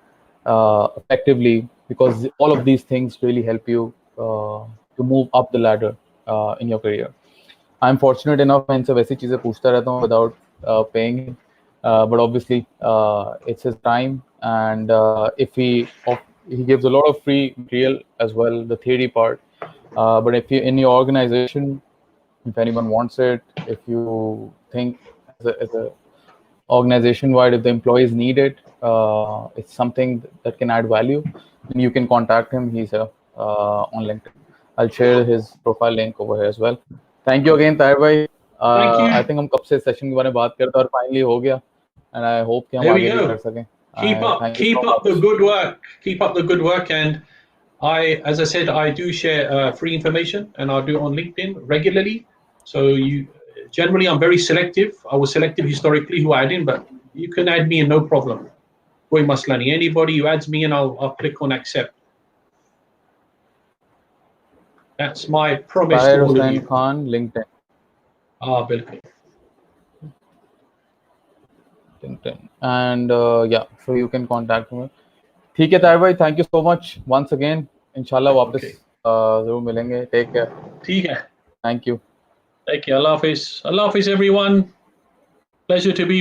effectively, because all of these things really help you to move up the ladder in your career. I'm fortunate enough मैं इनसे वैसी चीज़ें पूछता रहता हूँ without paying him. But obviously it's his time, and if he gives a lot of free material as well, the theory part. But if you in your organization, if anyone wants it, if you think as a organization wide, if the employees need it, it's something that can add value, then you can contact him. He's on LinkedIn. I'll share his profile link over here as well. Thank you again, Tahir bhai. Thank you. I think हम कब से session के बारे में बात करते हैं और फाइनली हो गया, and I hope कि हम आगे भी कर सकें. Keep up the good work. Keep up the good work, and as I said, I do share free information, and I do on LinkedIn regularly. So generally, I'm very selective. I was selective historically who I add in, but you can add me and no problem. Koi masla nahi. Anybody who adds me and I'll click on accept. That's my promise to all of you. Khan, LinkedIn. Bilkul. LinkedIn. And yeah, so you can contact me. ठीक है ताहिर भाई, thank you so much once again. इंशाल्लाह वापस जरूर मिलेंगे. Take care. ठीक है. Thank you. Thank you. Allah Hafiz. Allah Hafiz, everyone. Pleasure to be with you.